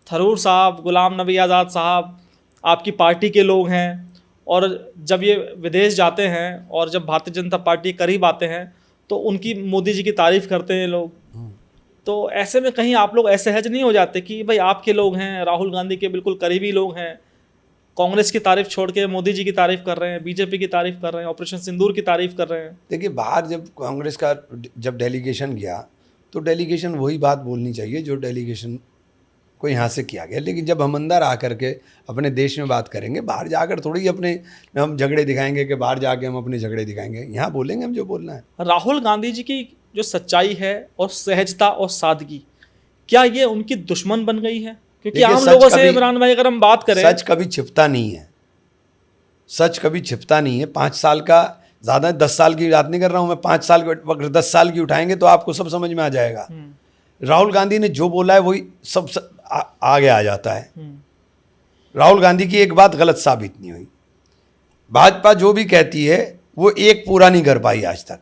थरूर साहब, गुलाम नबी आज़ाद साहब आपकी पार्टी के लोग हैं, और जब ये विदेश जाते हैं और जब भारतीय जनता पार्टी के करीब आते हैं तो उनकी, मोदी जी की तारीफ़ करते हैं लोग। तो ऐसे में कहीं आप लोग ऐसे सहज नहीं हो जाते कि भाई आपके लोग हैं, राहुल गांधी के बिल्कुल करीबी लोग हैं, कांग्रेस की तारीफ छोड़ के मोदी जी की तारीफ कर रहे हैं, बीजेपी की तारीफ कर रहे हैं, ऑपरेशन सिंदूर की तारीफ कर रहे हैं? देखिए, बाहर जब कांग्रेस का जब डेलीगेशन गया तो डेलीगेशन वही बात बोलनी चाहिए जो डेलीगेशन को यहाँ से किया गया, लेकिन जब हम अंदर आकर के अपने देश में बात करेंगे, बाहर जाकर थोड़ी अपने हम झगड़े दिखाएंगे कि बाहर जाके हम अपने झगड़े दिखाएंगे, यहाँ बोलेंगे हम जो बोलना है। राहुल गांधी जी की जो सच्चाई है और सहजता और सादगी, क्या ये उनकी दुश्मन बन गई है? क्योंकि देखिए, आम सच लोगों से, कभी- इमरान भाई, अगर हम बात करें, सच कभी छिपता नहीं है, सच कभी छिपता नहीं है। 5 साल का ज़्यादा, 10 साल की बात नहीं कर रहा हूँ मैं, 5 साल की, 10 साल की उठाएंगे तो आपको सब समझ में आ जाएगा। राहुल गांधी ने जो बोला है वही सब आगे आ जाता है। राहुल गांधी की एक बात गलत साबित नहीं हुई। भाजपा जो भी कहती है वो एक पूरा नहीं कर पाई आज तक।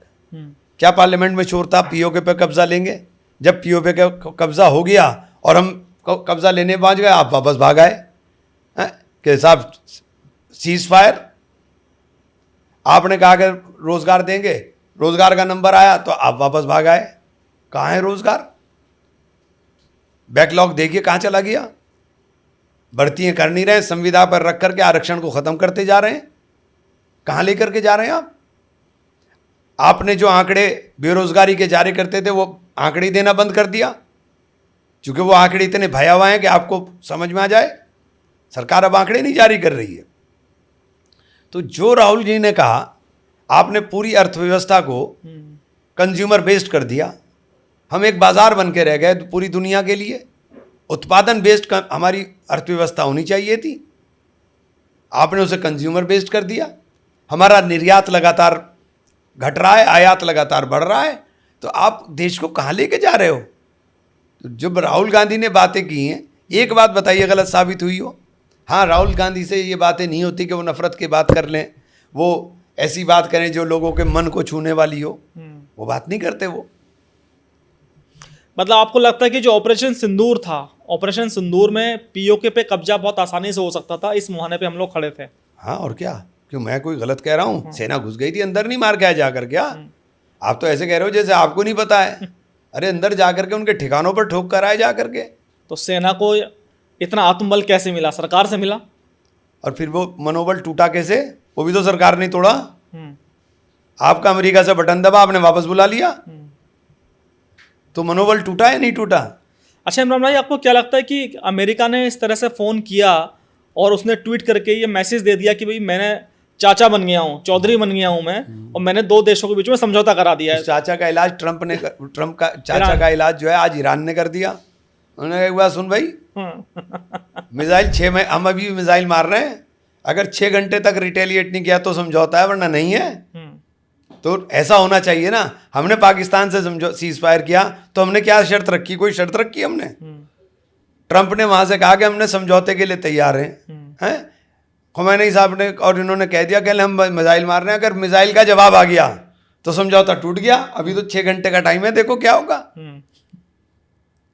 क्या पार्लियामेंट में शोर था पीओके पे कब्जा लेंगे? जब पीओके का कब्जा हो गया और हम कब्जा लेने पहुंच गए, आप वापस भाग आए कि साहब सीज फायर। आपने कहा कि रोजगार देंगे, रोजगार का नंबर आया तो आप वापस भाग आए। कहाँ है रोजगार? बैकलॉग देखिए कहाँ चला गया। भर्तियां कर नहीं रहे, संविदा पर रख करके आरक्षण को खत्म करते जा रहे हैं। कहाँ लेकर के जा रहे हैं आप? आपने जो आंकड़े बेरोजगारी के जारी करते थे वो आंकड़े देना बंद कर दिया, क्योंकि वो आंकड़े इतने भयावह हैं कि आपको समझ में आ जाए। सरकार अब आंकड़े नहीं जारी कर रही है। तो जो राहुल जी ने कहा, आपने पूरी अर्थव्यवस्था को कंज्यूमर बेस्ड कर दिया, हम एक बाजार बन के रह गए पूरी दुनिया के लिए। उत्पादन बेस्ड हमारी अर्थव्यवस्था होनी चाहिए थी, आपने उसे कंज्यूमर बेस्ड कर दिया। हमारा निर्यात लगातार घट रहा है, आयात लगातार बढ़ रहा है, तो आप देश को कहाँ लेके जा रहे हो? तो जब राहुल गांधी ने बातें की हैं, एक बात बताइए गलत साबित हुई हो? हाँ, राहुल गांधी से ये बातें नहीं होती कि वो नफरत की बात कर लें, वो ऐसी बात करें जो लोगों के मन को छूने वाली हो, वो बात नहीं करते वो। मतलब आपको लगता है कि जो ऑपरेशन सिंदूर था, ऑपरेशन सिंदूर में पीओके पे कब्जा बहुत आसानी से हो सकता था, इस मुहाने पे हम लोग खड़े थे। हाँ, और क्या? क्यों मैं कोई गलत कह रहा हूँ? सेना घुस गई थी, अंदर नहीं मार के आया जाकर क्या? आप तो ऐसे कह रहे हो जैसे आपको नहीं पता है। अरे अंदर जाकर के उनके ठिकानों पर ठोक कर आए जाकर के। तो सेना को इतना आत्मबल कैसे मिला? सरकार से मिला। और फिर वो मनोबल टूटा कैसे? वो भी तो सरकार ने तोड़ा। हम्म, आपका अमेरिका से बटन दबा, आपने वापस बुला लिया, तो मनोबल टूटा या नहीं टूटा? अच्छा इमरान भाई, आपको क्या लगता है कि अमेरिका ने इस तरह से फ़ोन किया और उसने ट्वीट करके ये मैसेज दे दिया कि भाई मैंने चाचा बन गया हूँ, चौधरी बन गया हूँ मैं, और मैंने दो देशों के बीच में समझौता करा दिया है। इस चाचा का इलाज ट्रम्प का चाचा का इलाज जो है आज ईरान ने कर दिया। उन्होंने एक बात सुन भाई, मिसाइल 6 में हम अभी मिसाइल मार रहे हैं, अगर 6 घंटे तक रिटेलिएट नहीं किया तो समझौता है, वरना नहीं है। तो ऐसा होना चाहिए ना। हमने पाकिस्तान से समझो सीज फायर किया तो हमने क्या शर्त रखी? कोई शर्त रखी हमने? ट्रंप ने वहां से कहा कि हमने समझौते के लिए तैयार हैं। खुमैनी साहब ने और इन्होंने कह दिया कि हम मिसाइल मार रहे हैं, अगर मिसाइल का जवाब आ गया तो समझौता टूट गया। अभी तो 6 घंटे का टाइम है, देखो क्या होगा।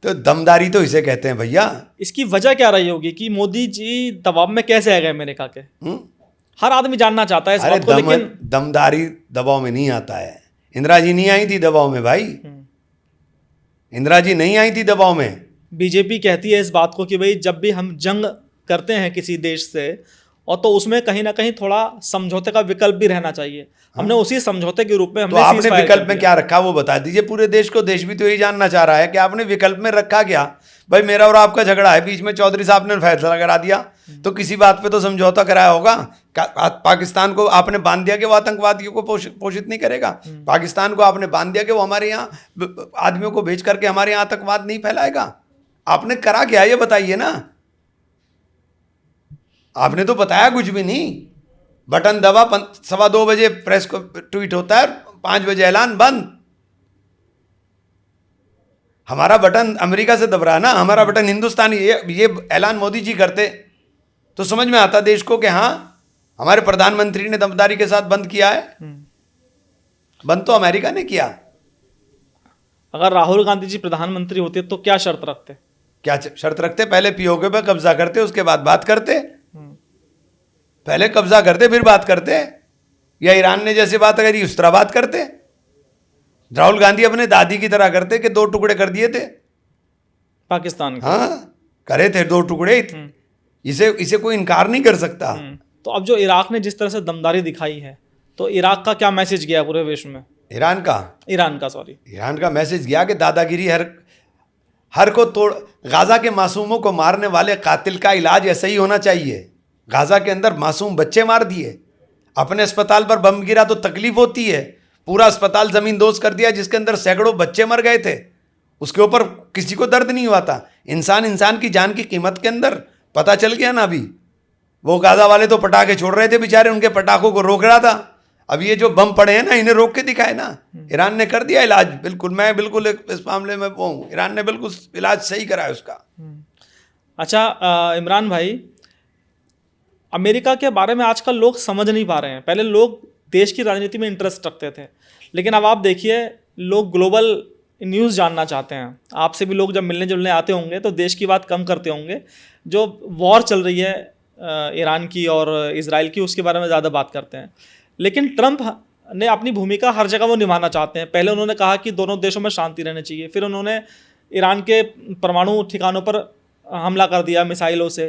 तो दमदारी तो इसे कहते हैं भैया। इसकी वजह क्या रही होगी कि मोदी जी दबाव में कैसे आ गए अमेरिका के? हर आदमी जानना चाहता है इस बात को, लेकिन दमदारी दबाव में नहीं आता है। इंदिरा जी नहीं आई थी दबाव में भाई, इंदिरा जी नहीं आई थी दबाव में। बीजेपी कहती है इस बात को कि भाई जब भी हम जंग करते हैं किसी देश से, और तो उसमें कहीं ना कहीं थोड़ा समझौते का विकल्प भी रहना चाहिए। हमने उसी समझौते के रूप में तो आपने विकल्प में क्या रखा वो बता दीजिए पूरे देश को। देश भी तो यही जानना चाह रहा है कि आपने विकल्प में रखा क्या। भाई मेरा और आपका झगड़ा है, बीच में चौधरी साहब ने फैसला करा दिया, तो किसी बात पे तो समझौता कराया होगा। पाकिस्तान को आपने बांध दिया कि वो आतंकवादियों को पोषित नहीं करेगा। पाकिस्तान को आपने बांध दिया कि वो हमारे यहाँ आदमियों को भेज करके हमारे यहाँ आतंकवाद नहीं फैलाएगा। आपने करा क्या ये बताइए ना। आपने तो बताया कुछ भी नहीं। बटन दबा, 2:15 बजे प्रेस को ट्वीट होता है, 5 बजे ऐलान बंद। हमारा बटन अमेरिका से दब रहा है ना, हमारा बटन हिंदुस्तानी। ये ऐलान मोदी जी करते तो समझ में आता देश को कि हाँ हमारे प्रधानमंत्री ने दमदारी के साथ बंद किया है। बंद तो अमेरिका ने किया। अगर राहुल गांधी जी प्रधानमंत्री होते तो क्या शर्त रखते? क्या शर्त रखते? पहले पीओके पे कब्जा करते, उसके बाद बात करते। पहले कब्जा करते फिर बात करते, या ईरान ने जैसे बात करी उस तरह बात करते। राहुल गांधी अपने दादी की तरह करते कि 2 टुकड़े कर दिए थे पाकिस्तान के। हाँ, करे थे 2 टुकड़े। इसे कोई इनकार नहीं कर सकता। तो अब जो इराक ने जिस तरह से दमदारी दिखाई है, तो इराक का क्या मैसेज गया पूरे विश्व में? ईरान का मैसेज गया कि दादागिरी हर को तोड़। गाजा के मासूमों को मारने वाले कातिल का इलाज ऐसा ही होना चाहिए। गाजा के अंदर मासूम बच्चे मार दिए, अपने अस्पताल पर बम गिरा तो तकलीफ होती है, पूरा अस्पताल जमींदोज कर दिया जिसके अंदर सैकड़ों बच्चे मर गए थे, उसके ऊपर किसी को दर्द नहीं हुआ था। इंसान की जान की कीमत के अंदर पता चल गया ना। अभी वो गाजा वाले तो पटाखे छोड़ रहे थे बेचारे, उनके पटाखों को रोक रहा था। अब ये जो बम पड़े हैं ना, इन्हें रोक के दिखाए ना। ईरान ने कर दिया इलाज। बिल्कुल, मैं बिल्कुल इस मामले में वो हूँ, ईरान ने बिल्कुल इलाज सही कराया उसका। अच्छा इमरान भाई, अमेरिका के बारे में आजकल लोग समझ नहीं पा रहे हैं। पहले लोग देश की राजनीति में इंटरेस्ट रखते थे, लेकिन अब आप देखिए लोग ग्लोबल न्यूज़ जानना चाहते हैं। आपसे भी लोग जब मिलने जुलने आते होंगे तो देश की बात कम करते होंगे। जो वॉर चल रही है ईरान की और इजराइल की, उसके बारे में ज़्यादा बात करते हैं। लेकिन ट्रंप ने अपनी भूमिका हर जगह वो निभाना चाहते हैं। पहले उन्होंने कहा कि दोनों देशों में शांति रहनी चाहिए, फिर उन्होंने ईरान के परमाणु ठिकानों पर हमला कर दिया मिसाइलों से।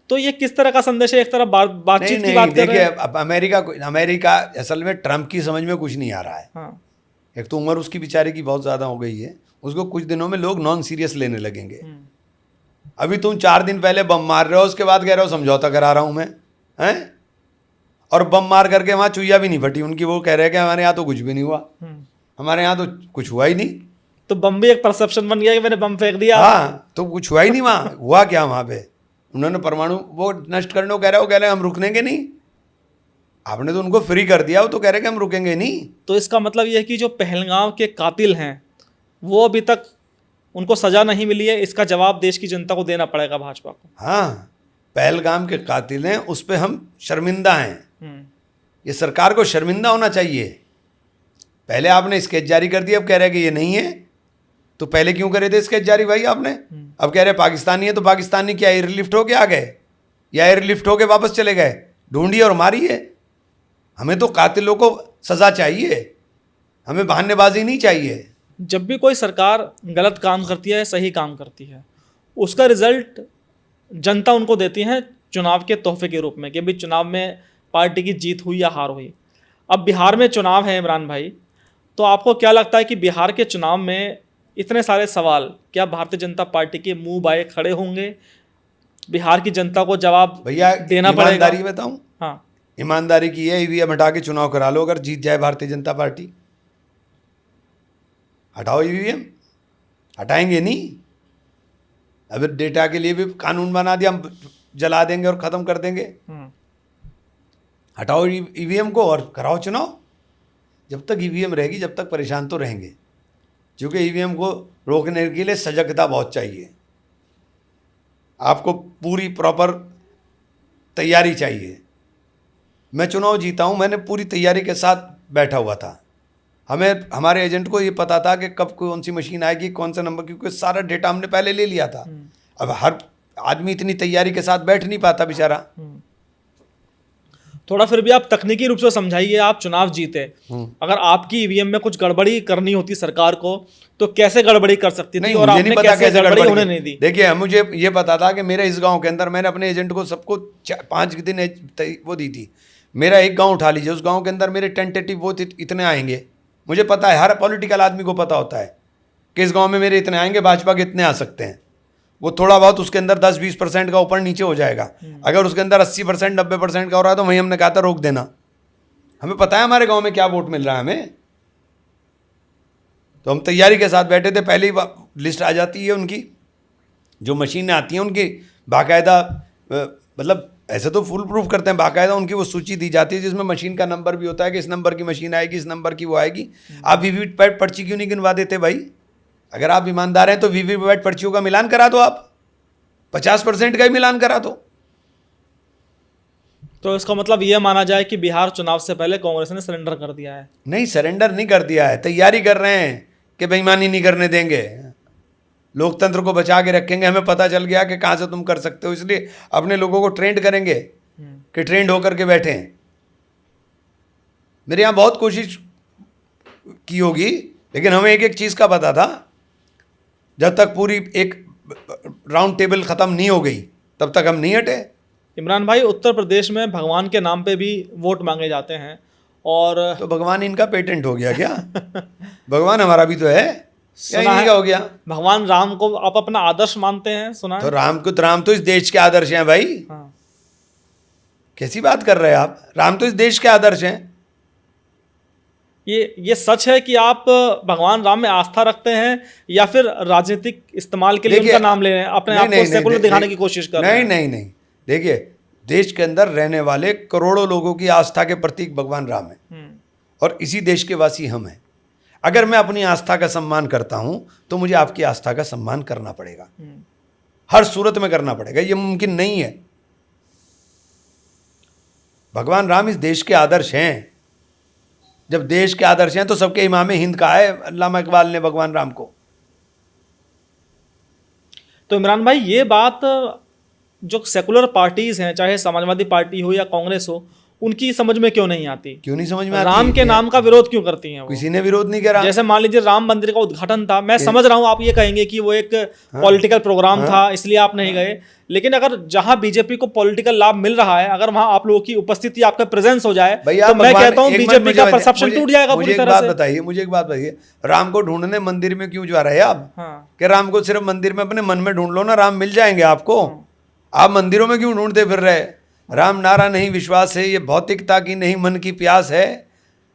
तो ये किस तरह का संदेश है? एक तरफ बातचीत की बात कर रहे हैं। अब अमेरिका असल में ट्रंप की समझ में कुछ नहीं आ रहा है। हाँ। एक तो उम्र उसकी बेचारे की बहुत ज़्यादा हो गई है, उसको कुछ दिनों में लोग नॉन सीरियस लेने लगेंगे। अभी तुम 4 दिन पहले बम मार रहे हो, उसके बाद कह रहे हो समझौता करा रहा हूँ मैं, हैं? और बम मार करके वहाँ चुईया भी नहीं फटी उनकी, वो कह रहे हैं कि हमारे यहाँ तो कुछ भी नहीं हुआ। हमारे यहाँ तो कुछ हुआ ही नहीं। तो बम भी एक परसेप्शन बन गया कि मैंने बम फेंक दिया। हाँ, तो कुछ हुआ ही नहीं वहाँ। हुआ क्या वहाँ पे? उन्होंने परमाणु वो नष्ट करने को कह रहे हम रुकनेंगे नहीं। आपने तो उनको फ्री कर दिया, वो तो कह रहे कि हम रुकेंगे नहीं। तो इसका मतलब यह है कि जो पहलगाम के कातिल हैं वो अभी तक उनको सजा नहीं मिली है। इसका जवाब देश की जनता को देना पड़ेगा, भाजपा को। हाँ, पहलगाम के कातिल हैं, उस पर हम शर्मिंदा हैं। हम्म। ये सरकार को शर्मिंदा होना चाहिए। पहले आपने स्केच जारी कर दिया, अब कह रहे हैं कि ये नहीं है। तो पहले क्यों करे थे स्केच जारी भाई आपने? अब कह रहे पाकिस्तानी है, तो पाकिस्तानी क्या एयरलिफ्ट होके आ गए या एयरलिफ्ट होके वापस चले गए? ढूंढिए और मारिए। हमें तो कातिलों को सजा चाहिए, हमें बहानेबाजी नहीं चाहिए। जब भी कोई सरकार गलत काम करती है, सही काम करती है, उसका रिजल्ट जनता उनको देती है चुनाव के तोहफे के रूप में कि भाई चुनाव में पार्टी की जीत हुई या हार हुई। अब बिहार में चुनाव है इमरान भाई, तो आपको क्या लगता है कि बिहार के चुनाव में इतने सारे सवाल, क्या भारतीय जनता पार्टी के मुंह बाए खड़े होंगे? बिहार की जनता को जवाब भैया देना पड़ेगा। ईमानदारी बताऊं, हाँ, ईमानदारी की है, ईवीएम हटा के चुनाव करा लो। अगर जीत जाए भारतीय जनता पार्टी, हटाओ ईवीएम। हटाएंगे नहीं। अब डेटा के लिए भी कानून बना दिया, हम जला देंगे और ख़त्म कर देंगे। हटाओ ईवीएम को और कराओ चुनाव। जब तक ईवीएम रहेगी, जब तक परेशान तो रहेंगे, क्योंकि ईवीएम को रोकने के लिए सजगता बहुत चाहिए। आपको पूरी प्रॉपर तैयारी चाहिए। मैं चुनाव जीता हूँ, मैंने पूरी तैयारी के साथ बैठा हुआ था। हमें हमारे एजेंट को ये पता था कि कब कौन सी मशीन आएगी, कौन सा नंबर, क्योंकि सारा डेटा हमने पहले ले लिया था। अब हर आदमी इतनी तैयारी के साथ बैठ नहीं पाता बेचारा। थोड़ा फिर भी आप तकनीकी रूप से समझाइए। आप चुनाव जीते, अगर आपकी ईवीएम में कुछ गड़बड़ी करनी होती सरकार को, तो कैसे गड़बड़ी कर सकती थी? नहीं, और मुझे आपने नहीं पता कैसे गड़बड़ी गड़बड़ी होने नहीं दी। देखिए, मुझे ये पता था कि मेरे इस गांव के अंदर मैंने अपने एजेंट को सबको 5 दिन वो दी थी। मेरा एक गांव उठा लीजिए, उस गांव के अंदर मेरे टेंटेटिव वोट इतने आएंगे। मुझे पता है, हर पॉलिटिकल आदमी को पता होता है कि इस गांव में मेरे इतने आएंगे, भाजपा के इतने आ सकते हैं। वो थोड़ा बहुत उसके अंदर 10-20% का ऊपर नीचे हो जाएगा। अगर उसके अंदर 80% 90% का हो रहा है, तो वहीं हमने कहा था रोक देना। हमें पता है हमारे गांव में क्या वोट मिल रहा है हमें। तो हम तैयारी के साथ बैठे थे। पहले ही लिस्ट आ जाती है उनकी, जो मशीनें आती हैं उनकी बाकायदा, मतलब ऐसे तो फुल प्रूफ करते हैं, बाकायदा उनकी वो सूची दी जाती है जिसमें मशीन का नंबर भी होता है कि इस नंबर की मशीन आएगी, इस नंबर की वो आएगी। आप वीवीपैट पर्ची क्यों नहीं गिनवा देते भाई? अगर आप ईमानदार हैं तो वीवीपैट पर्चियों का मिलान करा दो। आप 50% का ही मिलान करा दो। तो इसका मतलब ये माना जाए कि बिहार चुनाव से पहले कांग्रेस ने सरेंडर कर दिया है? नहीं, सरेंडर नहीं कर दिया है, तैयारी कर रहे हैं कि बेईमानी नहीं करने देंगे, लोकतंत्र को बचा के रखेंगे। हमें पता चल गया कि कहाँ से तुम कर सकते हो, इसलिए अपने लोगों को ट्रेंड करेंगे कि ट्रेंड होकर के बैठे। मेरे यहाँ बहुत कोशिश की होगी, लेकिन हमें एक एक चीज़ का पता था। जब तक पूरी एक राउंड टेबल ख़त्म नहीं हो गई, तब तक हम नहीं हटे। इमरान भाई, उत्तर प्रदेश में भगवान के नाम पे भी वोट मांगे जाते हैं, और तो भगवान इनका पेटेंट हो गया क्या? भगवान हमारा भी तो है, क्या सुना इन्हीं है का हो गया? भगवान राम को आप अपना आदर्श मानते हैं, सुना है? तो राम तो इस देश के आदर्श हैं भाई। हाँ। कैसी बात कर रहे हैं आप? राम तो इस देश के आदर्श हैं। ये सच है कि आप भगवान राम में आस्था रखते हैं, या फिर राजनीतिक इस्तेमाल के लिए देखिए, उनका नाम ले रहे हैं, अपने आप को सेकुलर दिखाने की कोशिश कर रहे हैं? नहीं। देखिए, देश के अंदर रहने वाले करोड़ों लोगों की आस्था के प्रतीक भगवान राम है, और इसी देश के वासी हम हैं। अगर मैं अपनी आस्था का सम्मान करता हूं, तो मुझे आपकी आस्था का सम्मान करना पड़ेगा, हर सूरत में करना पड़ेगा। ये मुमकिन नहीं है। भगवान राम इस देश के आदर्श हैं। जब देश के आदर्श हैं तो सबके इमाम हिंद कहा है अल्लामा इकबाल ने भगवान राम को। तो इमरान भाई, ये बात जो सेकुलर पार्टीज हैं, चाहे समाजवादी पार्टी हो या कांग्रेस हो, उनकी समझ में क्यों नहीं आती? क्यों नहीं समझ में आती? राम के नाम का विरोध क्यों करती हैं वो? किसी ने विरोध नहीं करा। जैसे मान लीजिए राम मंदिर का उद्घाटन था, मैं समझ रहा हूँ आप ये कहेंगे कि वो एक पॉलिटिकल प्रोग्राम था, इसलिए आप नहीं गए। लेकिन अगर जहां बीजेपी को पॉलिटिकल लाभ मिल रहा है, अगर वहां आप लोगों की उपस्थिति, आपका प्रेजेंस हो जाए, तो मैं कहता हूं बीजेपी का परसेप्शन टूट जाएगा पूरी तरह से। मुझे एक बात बताइए, राम को ढूंढने मंदिर में क्यों जा रहे हैं आप? कि राम को सिर्फ मंदिर में अपने मन में ढूंढ लो ना, राम मिल जाएंगे आपको। आप मंदिरों में क्यों ढूंढते फिर रहे? राम नारा नहीं विश्वास है, ये भौतिकता की नहीं मन की प्यास है।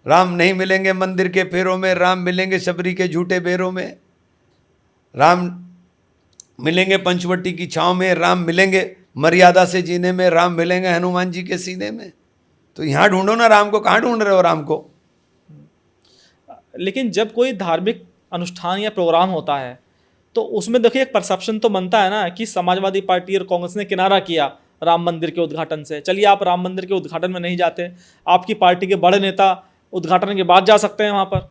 राम नहीं मिलेंगे मंदिर के फेरों में, राम मिलेंगे शबरी के झूठे बेरों में, राम मिलेंगे पंचवटी की छाँव में, राम मिलेंगे मर्यादा से जीने में, राम मिलेंगे हनुमान जी के सीने में। तो यहाँ ढूंढो ना राम को, कहाँ ढूंढ रहे हो राम को? लेकिन जब कोई धार्मिक अनुष्ठान या प्रोग्राम होता है तो उसमें देखिए एक परसेप्शन तो बनता है ना कि समाजवादी पार्टी और कांग्रेस ने किनारा किया राम मंदिर के उद्घाटन से। चलिए आप राम मंदिर के उद्घाटन में नहीं जाते, आपकी पार्टी के बड़े नेता उद्घाटन के बाद जा सकते हैं वहां पर।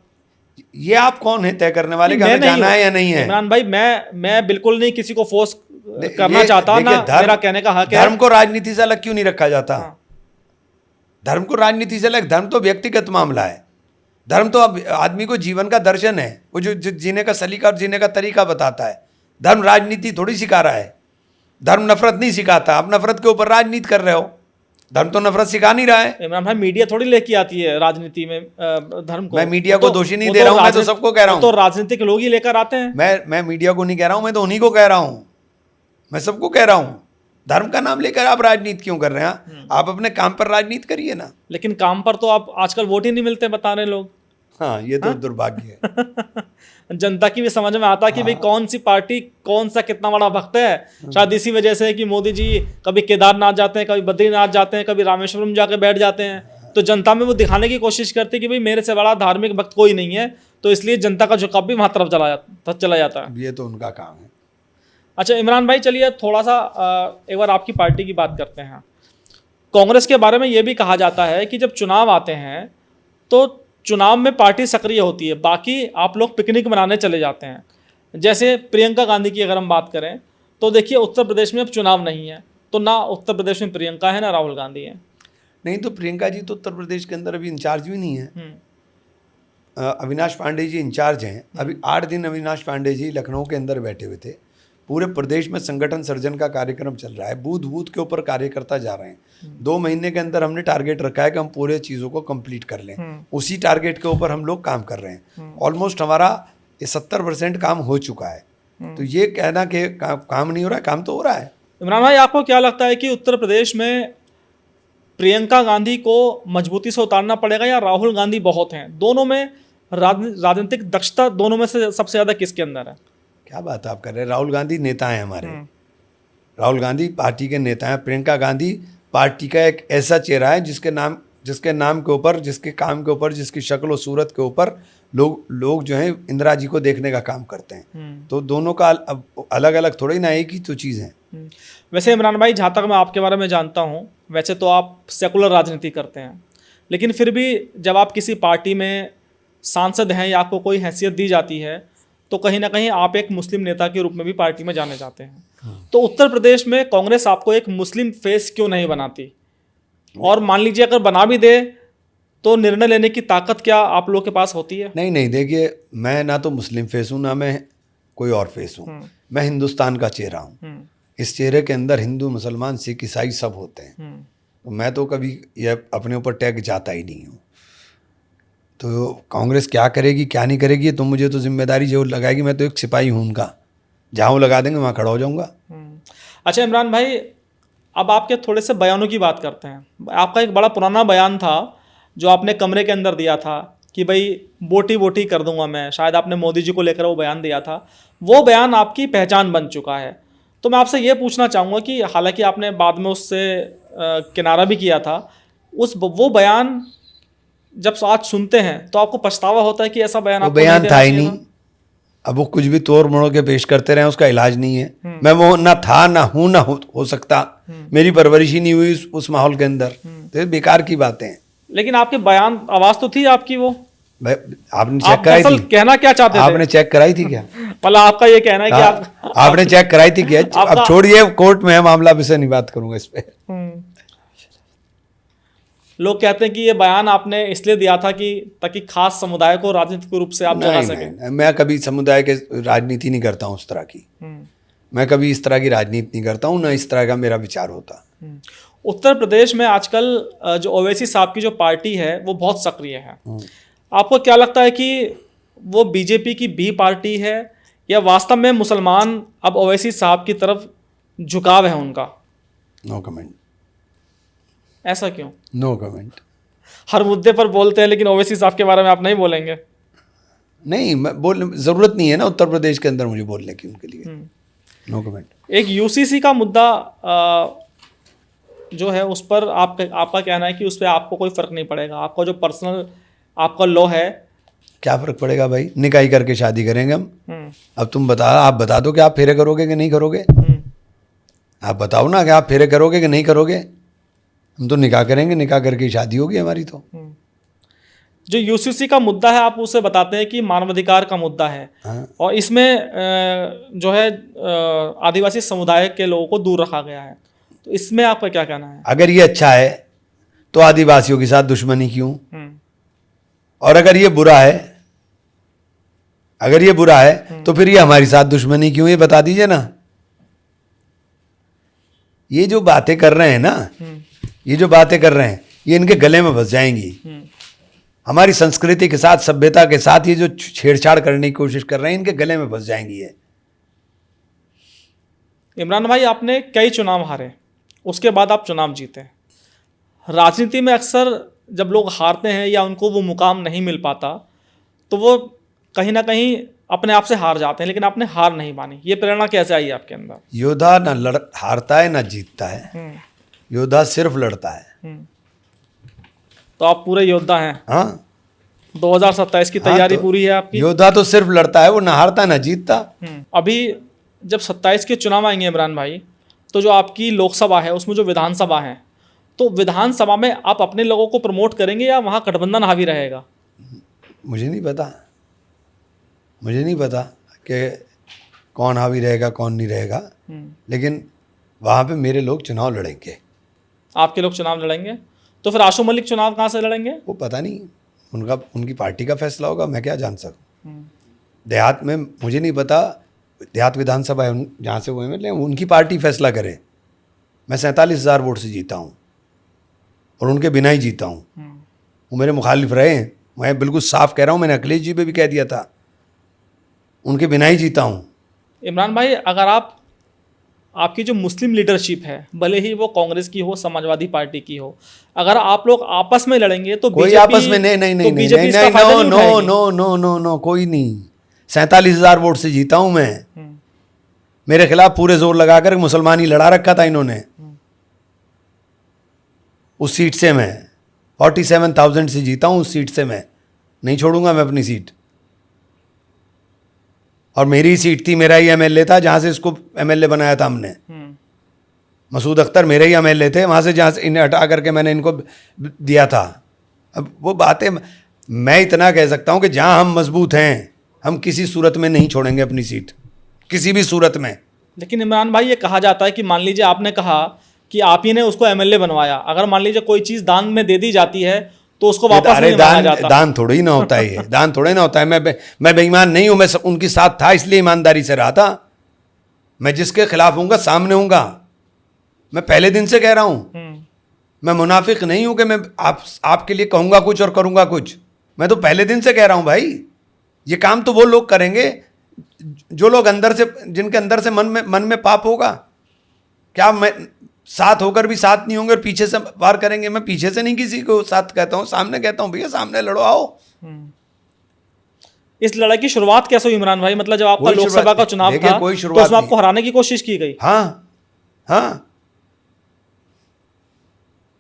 ये आप कौन है तय करने वाले कि मैं हमें नहीं जाना हूं। है या नहीं है? इमरान भाई, मैं बिल्कुल नहीं किसी को फोर्स करना ये चाहता, देखिए, ना मेरा कहने का हक है। धर्म को राजनीति से अलग क्यों नहीं रखा जाता? हाँ। धर्म को राजनीति से अलग, धर्म तो व्यक्तिगत मामला है। धर्म तो अब आदमी को जीवन का दर्शन है, वो जो जीने का सलीका और जीने का तरीका बताता है। धर्म राजनीति थोड़ी सिखा रहा है, धर्म नफरत नहीं सिखाता। आप नफरत के ऊपर राजनीति कर रहे हो, धर्म तो नफरत सिखा नहीं रहा है। इमरान भाई, मीडिया थोड़ी लेके आती है राजनीति में धर्म को। मैं मीडिया को दोषी नहीं वो दे रहा हूं, मैं तो राजनीति- सबको कह रहा हूं। तो राजनीतिक लोग ही लेकर आते हैं। मैं मीडिया को नहीं कह रहा हूं, मैं तो उन्हीं को कह रहा हूं, मैं सबको कह रहा हूं। धर्म का नाम लेकर आप राजनीति क्यों कर रहे हैं? आप अपने काम पर राजनीति करिए ना। लेकिन काम पर तो आप आजकल वोट ही नहीं मिलते, बता रहे लोग। हाँ, ये तो दुर्भाग्य है। जनता की भी समझ में आता कि भाई कौन सी पार्टी कौन सा कितना बड़ा भक्त है। शायद इसी वजह से कि मोदी जी कभी केदारनाथ जाते हैं, कभी बद्रीनाथ जाते हैं, कभी रामेश्वरम जाके बैठ जाते हैं, तो जनता में वो दिखाने की कोशिश करते हैं कि भाई मेरे से बड़ा धार्मिक भक्त कोई नहीं है, तो इसलिए जनता का झुकाव भी वहां तरफ चला जाता है। ये तो उनका काम है। अच्छा इमरान भाई, चलिए थोड़ा सा एक बार आपकी पार्टी की बात करते हैं। कांग्रेस के बारे में ये भी कहा जाता है कि जब चुनाव आते हैं तो चुनाव में पार्टी सक्रिय होती है, बाकी आप लोग पिकनिक मनाने चले जाते हैं। जैसे प्रियंका गांधी की अगर हम बात करें तो देखिए उत्तर प्रदेश में अब चुनाव नहीं है, तो ना उत्तर प्रदेश में प्रियंका है ना राहुल गांधी है। नहीं तो प्रियंका जी तो उत्तर प्रदेश के अंदर अभी इंचार्ज भी नहीं है। अविनाश पांडे जी इंचार्ज हैं। अभी 8 दिन अविनाश पांडे जी लखनऊ के अंदर बैठे हुए थे। पूरे प्रदेश में संगठन सर्जन का कार्यक्रम चल रहा है, बूथ बूथ के ऊपर कार्यकर्ता जा रहे हैं। 2 महीने के अंदर हमने टारगेट रखा है कि हम पूरे चीज़ों को कंप्लीट कर लें। उसी टारगेट के ऊपर हम लोग काम कर रहे हैं। ऑलमोस्ट हमारा ये 70% काम हो चुका है। तो ये कहना कि काम नहीं हो रहा है, काम तो हो रहा है। इमरान भाई, आपको क्या लगता है कि उत्तर प्रदेश में प्रियंका गांधी को मजबूती से उतारना पड़ेगा या राहुल गांधी बहुत हैं? दोनों में राजनीतिक दक्षता दोनों में से सबसे ज़्यादा किसके अंदर है? क्या बात आप कर रहे हैं? राहुल गांधी नेता हैं हमारे, राहुल गांधी पार्टी के नेता हैं। प्रियंका गांधी पार्टी का एक ऐसा चेहरा है जिसके नाम के ऊपर, जिसके काम के ऊपर, जिसकी शक्ल और सूरत के ऊपर लोग जो हैं इंदिरा जी को देखने का काम करते हैं। तो दोनों का अलग अलग थोड़ी ना एक ही तो चीज़ है। वैसे इमरान भाई, जहाँ तक मैं आपके बारे में जानता हूँ, वैसे तो आप सेकुलर राजनीति करते हैं, लेकिन फिर भी जब आप किसी पार्टी में सांसद हैं या आपको कोई हैसियत दी जाती है तो कहीं ना कहीं आप एक मुस्लिम नेता के रूप में भी पार्टी में जाने जाते हैं। तो उत्तर प्रदेश में कांग्रेस आपको एक मुस्लिम फेस क्यों नहीं बनाती? और मान लीजिए अगर बना भी दे तो निर्णय लेने की ताकत क्या आप लोगों के पास होती है? नहीं, देखिए, मैं ना तो मुस्लिम फेस हूँ ना मैं कोई और फेस हूँ। मैं हिंदुस्तान का चेहरा हूँ। इस चेहरे के अंदर हिंदू, मुसलमान, सिख, ईसाई सब होते हैं। तो मैं तो कभी ये अपने ऊपर टैग जाता ही नहीं हूँ। तो कांग्रेस क्या करेगी क्या नहीं करेगी तो मुझे तो जिम्मेदारी जो लगाएगी, मैं तो एक सिपाही हूँ उनका, जहाँ वो लगा देंगे वहाँ खड़ा हो जाऊँगा। अच्छा इमरान भाई, अब आपके थोड़े से बयानों की बात करते हैं। आपका एक बड़ा पुराना बयान था जो आपने कमरे के अंदर दिया था कि भाई बोटी बोटी कर दूंगा मैं, शायद आपने मोदी जी को लेकर वो बयान दिया था। वो बयान आपकी पहचान बन चुका है। तो मैं आपसे ये पूछना चाहूँगा कि हालांकि आपने बाद में उससे किनारा भी किया था, वो बयान जब आज सुनते हैं तो आपको पछतावा होता है कि ऐसा बयान आपको बयान नहीं था देना ही चाहिए नहीं। अब वो कुछ भी तोड़ मोड़ के पेश करते रहे, उसका इलाज नहीं है। मैं वो ना था ना हूँ ना हो सकता। मेरी परवरिश ही नहीं हुई उस माहौल के अंदर। तो ये बेकार की बातें हैं। लेकिन आपके बयान, आवाज़ तो थी आपकी वो। आपने चेक आप कराई दरअसल थी? कहना क्या चाहते थे? आपने चेक कराई थी क्या? मतलब आपका ये कहना है कि आपने चेक कराई थी क्या? अब आपका- छोड़िए, कोर्ट में है मामला, विषय नहीं बात करूंगा इस पे। लोग कहते हैं कि ये बयान आपने इसलिए दिया था कि ताकि खास समुदाय को राजनीतिक रूप से आप जगा सकें। नहीं, मैं कभी समुदाय के राजनीति नहीं करता हूँ उस तरह की। मैं कभी इस तरह की राजनीति नहीं करता हूँ, ना इस तरह का मेरा विचार होता। उत्तर प्रदेश में आजकल जो ओवैसी साहब की जो पार्टी है वो बहुत सक्रिय है। आपको क्या लगता है कि वो बीजेपी की बी पार्टी है या वास्तव में मुसलमान अब ओवैसी साहब की तरफ झुकाव है उनका? No comment. ऐसा क्यों? No comment. हर मुद्दे पर बोलते हैं, लेकिन ओवैसी साहब के बारे में आप नहीं बोलेंगे। नहीं, मैं बोल ज़रूरत नहीं है ना उत्तर प्रदेश के अंदर मुझे बोलने की उनके लिए। No comment. एक यूसीसी का मुद्दा जो है उस पर आपका कहना है कि उस पर आपको कोई फ़र्क नहीं पड़ेगा, आपका जो पर्सनल आपका लॉ है। क्या फ़र्क पड़ेगा भाई, निकाही करके शादी करेंगे हम। अब तुम आप बता दो कि आप फेरे करोगे कि नहीं करोगे। आप बताओ ना कि आप फेरे करोगे कि नहीं करोगे। हम तो निकाह करेंगे, निकाह करके शादी होगी हमारी। तो जो यूसीसी का मुद्दा है आप उसे बताते हैं कि मानवाधिकार का मुद्दा है। हाँ। और इसमें जो है आदिवासी समुदाय के लोगों को दूर रखा गया है, तो इसमें आपका क्या कहना है? अगर ये अच्छा है तो आदिवासियों के साथ दुश्मनी क्यों? और अगर ये बुरा है, तो फिर ये हमारी साथ दुश्मनी क्यों? ये बता दीजिए ना। ये जो बातें कर रहे हैं ना, ये इनके गले में फंस जाएंगी। हमारी संस्कृति के साथ, सभ्यता के साथ ये जो छेड़छाड़ करने की कोशिश कर रहे हैं, इनके गले में फंस जाएंगी ये। इमरान भाई, आपने कई चुनाव हारे, उसके बाद आप चुनाव जीते। राजनीति में अक्सर जब लोग हारते हैं या उनको वो मुकाम नहीं मिल पाता, तो वो कहीं ना कहीं अपने आप से हार जाते हैं, लेकिन आपने हार नहीं मानी। ये प्रेरणा कैसे आई आपके अंदर? योद्धा ना हारता है ना जीतता है, योद्धा सिर्फ लड़ता है। तो आप पूरे योद्धा हैं। हाँ, 2027 की तैयारी पूरी है आपकी? योद्धा तो सिर्फ लड़ता है, वो ना हारता ना जीतता। अभी जब 27 के चुनाव आएंगे इमरान भाई, तो जो आपकी लोकसभा है उसमें जो विधानसभा है, तो विधानसभा में आप अपने लोगों को प्रमोट करेंगे या वहाँ गठबंधन हावी रहेगा? मुझे नहीं पता कि कौन हावी रहेगा कौन नहीं रहेगा, लेकिन वहाँ पे मेरे लोग चुनाव लड़ेंगे। आपके लोग चुनाव लड़ेंगे? तो फिर आशु मलिक चुनाव कहाँ से लड़ेंगे? वो पता नहीं, उनकी पार्टी का फैसला होगा, मैं क्या जान सकूँ। देहात में मुझे नहीं पता, देहात विधानसभा है जहाँ से वो एमएलए, उनकी पार्टी फैसला करे। मैं 47,000 वोट से जीता हूँ और उनके बिना ही जीता हूँ। वो मेरे मुखालिफ रहे हैं, मैं बिल्कुल साफ कह रहा हूँ, मैंने अखिलेश जी पे भी कह दिया था, उनके बिना ही जीता हूँ। इमरान भाई, अगर आपकी जो मुस्लिम लीडरशिप है, भले ही वो कांग्रेस की हो, समाजवादी पार्टी की हो, अगर आप लोग आपस में लड़ेंगे तो कोई आपस में नो, कोई नहीं। 47,000 वोट से जीता हूं मैं। मेरे खिलाफ पूरे जोर लगाकर मुसलमानी लड़ा रखा था इन्होंने। उस सीट से मैं 47,000 से जीता हूं, उस सीट से मैं नहीं छोड़ूंगा मैं अपनी सीट। और मेरी सीट थी, मेरा ही एमएलए था, जहां से इसको एमएलए बनाया था हमने। मसूद अख्तर मेरे ही एमएलए थे, वहां से जहां से इन्हें हटा करके मैंने इनको दिया था। अब वो बातें मैं इतना कह सकता हूं कि जहां हम मजबूत हैं, हम किसी सूरत में नहीं छोड़ेंगे अपनी सीट, किसी भी सूरत में। लेकिन इमरान भाई, ये कहा जाता है कि मान लीजिए आपने कहा कि आप ही ने उसको एमएलए बनवाया, अगर मान लीजिए कोई चीज़ दान में दे दी जाती है तो उसको वापस नहीं मांगा जाता। दान थोड़ी ना होता है, ये दान थोड़े ना होता है। मैं बेईमान नहीं हूं, मैं उनके साथ था इसलिए ईमानदारी से रहा था। मैं जिसके खिलाफ हूँगा सामने हूँगा, मैं पहले दिन से कह रहा हूँ। मैं मुनाफिक नहीं हूं कि मैं आपके लिए कहूँगा कुछ और करूँगा कुछ। मैं तो पहले दिन से कह रहा हूँ भाई, ये काम तो वो लोग करेंगे जो लोग अंदर से, जिनके अंदर से मन में पाप होगा। क्या मैं साथ होकर भी साथ नहीं होंगे और पीछे से वार करेंगे? मैं पीछे से नहीं किसी को साथ कहता हूँ, सामने कहता हूँ भैया सामने लड़ो, आओ। इस लड़ाई की शुरुआत कैसे हुई इमरान भाई? मतलब जब आपका लोकसभा का चुनाव था तो उसमें आपको हराने की कोशिश की गई? हाँ,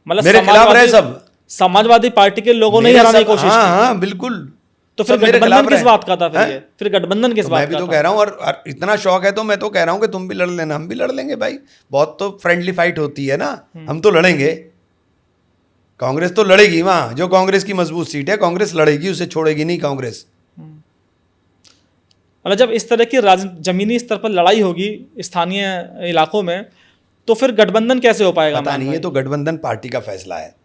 मतलब मेरे खिलाफ रहे सब, समाजवादी पार्टी के लोगों ने हराने की कोशिश की। हाँ, बिल्कुल। तो फिर गठबंधन किस बात का था? फिर गठबंधन किस बात का? मैं भी तो कह रहा हूँ, और इतना शौक है तो मैं तो कह रहा हूँ कि तुम भी लड़ लेना, हम भी लड़ लेंगे भाई। बहुत तो फ्रेंडली फाइट होती है ना, हम तो लड़ेंगे। कांग्रेस तो लड़ेगी वहाँ, जो कांग्रेस की मजबूत सीट है कांग्रेस लड़ेगी, उसे छोड़ेगी नहीं कांग्रेस। मतलब जब इस तरह की जमीनी स्तर पर लड़ाई होगी स्थानीय इलाकों में, तो फिर गठबंधन कैसे हो पाएगा? पता नहीं है, तो गठबंधन पार्टी का फैसला है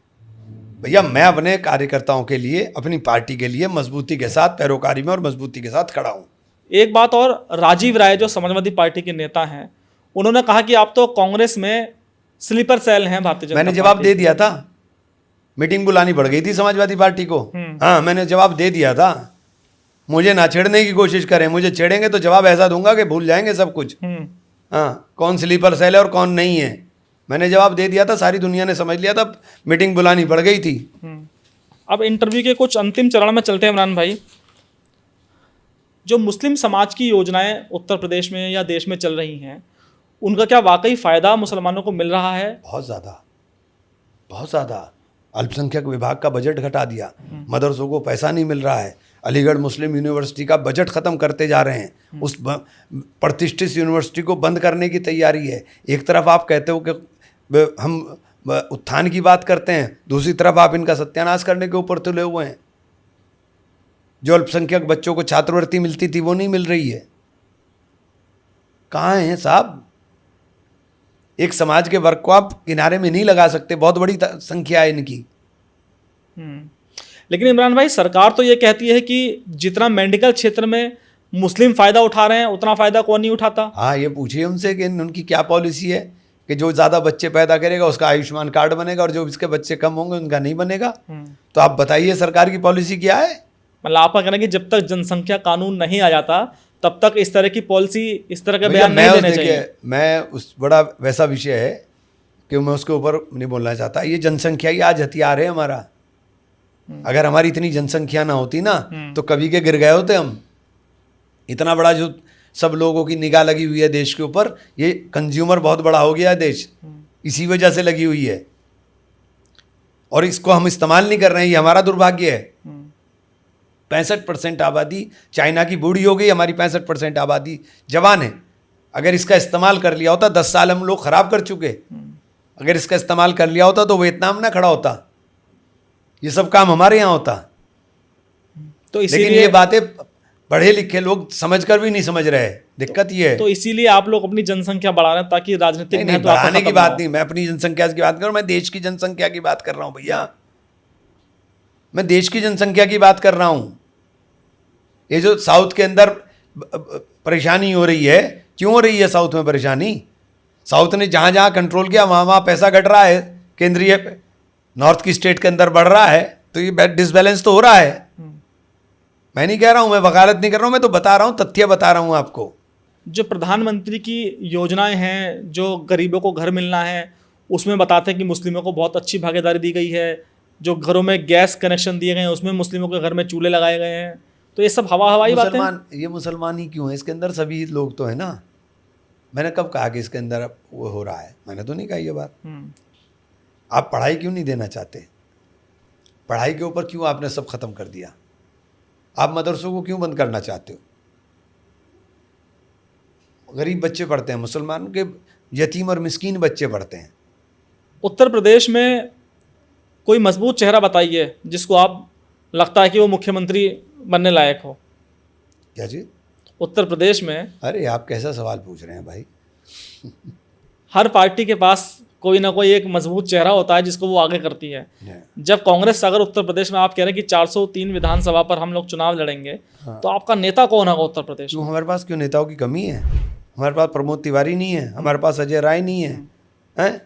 भैया। मैं अपने कार्यकर्ताओं के लिए, अपनी पार्टी के लिए मजबूती के साथ, पैरोकारी में और मजबूती के साथ खड़ा हूं। एक बात और, राजीव राय जो समाजवादी पार्टी के नेता हैं, उन्होंने कहा कि आप तो कांग्रेस में स्लीपर सेल हैं भारतीय जनता पार्टी। मैंने जवाब दे दिया था, मीटिंग बुलानी पड़ गई थी समाजवादी पार्टी को। हाँ, मैंने जवाब दे दिया था। मुझे ना छेड़ने की कोशिश करें, मुझे छेड़ेंगे तो जवाब ऐसा दूंगा कि भूल जाएंगे सब कुछ। हाँ, कौन स्लीपर सेल है और कौन नहीं है, मैंने जवाब दे दिया था, सारी दुनिया ने समझ लिया था, मीटिंग बुलानी पड़ गई थी। अब इंटरव्यू के कुछ अंतिम चरण में चलते हैं इमरान भाई। जो मुस्लिम समाज की योजनाएं उत्तर प्रदेश में या देश में चल रही हैं, उनका क्या वाकई फ़ायदा मुसलमानों को मिल रहा है? बहुत ज़्यादा, बहुत ज़्यादा। अल्पसंख्यक विभाग का बजट घटा दिया, मदरसों को पैसा नहीं मिल रहा है, अलीगढ़ मुस्लिम यूनिवर्सिटी का बजट ख़त्म करते जा रहे हैं, उस प्रतिष्ठित यूनिवर्सिटी को बंद करने की तैयारी है। एक तरफ आप कहते हो कि हम उत्थान की बात करते हैं, दूसरी तरफ आप इनका सत्यानाश करने के ऊपर तुले हुए हैं। जो अल्पसंख्यक बच्चों को छात्रवृत्ति मिलती थी वो नहीं मिल रही है। कहाँ हैं साहब? एक समाज के वर्ग को आप किनारे में नहीं लगा सकते, बहुत बड़ी संख्या है इनकी। लेकिन इमरान भाई, सरकार तो ये कहती है कि जितना मेडिकल क्षेत्र में मुस्लिम फ़ायदा उठा रहे हैं उतना फ़ायदा कौन नहीं उठाता। हाँ, ये पूछिए उनसे कि उनकी क्या पॉलिसी है कि जो ज़्यादा बच्चे पैदा करेगा उसका आयुष्मान कार्ड बनेगा और जो इसके बच्चे कम होंगे उनका नहीं बनेगा। तो आप बताइए सरकार की पॉलिसी क्या है? मतलब आपका कहना है कि जब तक जनसंख्या कानून नहीं आ जाता तब तक इस तरह की पॉलिसी, इस तरह के बयान नहीं देने चाहिए। मैं उस बड़ा वैसा विषय है कि मैं उसके ऊपर नहीं बोलना चाहता। ये जनसंख्या ही आज हथियार है हमारा। अगर हमारी इतनी जनसंख्या ना होती ना तो कभी के गिर गए होते हम। इतना बड़ा जो सब लोगों की निगाह लगी हुई है देश के ऊपर, ये कंज्यूमर बहुत बड़ा हो गया है देश, इसी वजह से लगी हुई है। और इसको हम इस्तेमाल नहीं कर रहे हैं, ये हमारा दुर्भाग्य है। 65% आबादी चाइना की बूढ़ी हो गई, हमारी 65% आबादी जवान है। अगर इसका इस्तेमाल कर लिया होता, 10 साल हम लोग खराब कर चुके। अगर इसका इस्तेमाल कर लिया होता तो वियतनाम ना खड़ा होता, ये सब काम हमारे यहाँ होता। तो लेकिन ये बातें पढ़े लिखे लोग समझ कर भी नहीं समझ रहे, दिक्कत ये है। तो इसीलिए आप लोग अपनी जनसंख्या बढ़ा रहे हैं ताकि राजनीतिक नहीं, बढ़ाने की बात नहीं, मैं अपनी जनसंख्या की बात कर रहा हूँ, मैं देश की जनसंख्या की बात कर रहा हूँ भैया, मैं देश की जनसंख्या की बात कर रहा हूँ। ये जो साउथ के अंदर परेशानी हो रही है, क्यों हो रही है साउथ में परेशानी? साउथ ने जहाँ जहाँ कंट्रोल किया वहाँ वहाँ पैसा घट रहा है, केंद्रीय नॉर्थ की स्टेट के अंदर बढ़ रहा है, तो ये डिसबैलेंस तो हो रहा है। मैं नहीं कह रहा हूँ, मैं वकालत नहीं कर रहा हूँ, मैं तो बता रहा हूँ, तथ्य बता रहा हूँ आपको। जो प्रधानमंत्री की योजनाएं हैं, जो गरीबों को घर मिलना है, उसमें बताते हैं कि मुस्लिमों को बहुत अच्छी भागीदारी दी गई है। जो घरों में गैस कनेक्शन दिए गए हैं उसमें मुस्लिमों के घर में चूल्हे लगाए गए हैं। तो ये सब हवाई बातें। ये मुसलमान ही क्यों है इसके अंदर? सभी लोग तो है ना। मैंने कब कहा कि इसके अंदर वो हो रहा है? मैंने तो नहीं कहा ये बात। आप पढ़ाई क्यों नहीं देना चाहते? पढ़ाई के ऊपर क्यों आपने सब खत्म कर दिया? आप मदरसों को क्यों बंद करना चाहते हो? गरीब बच्चे पढ़ते हैं, मुसलमान के यतीम और मिस्कीन बच्चे पढ़ते हैं। उत्तर प्रदेश में कोई मजबूत चेहरा बताइए जिसको आप लगता है कि वो मुख्यमंत्री बनने लायक हो। क्या जी? उत्तर प्रदेश में? अरे आप कैसा सवाल पूछ रहे हैं भाई? हर पार्टी के पास कोई ना कोई एक मजबूत चेहरा होता है जिसको वो आगे करती है। जब कांग्रेस, अगर उत्तर प्रदेश में आप कह रहे हैं कि 403 विधानसभा पर हम लोग चुनाव लड़ेंगे, तो आपका नेता कौन होगा उत्तर प्रदेश में? हमारे पास क्यों नेताओं की कमी है? हमारे पास प्रमोद तिवारी नहीं है, हमारे पास अजय राय नहीं है, हैं?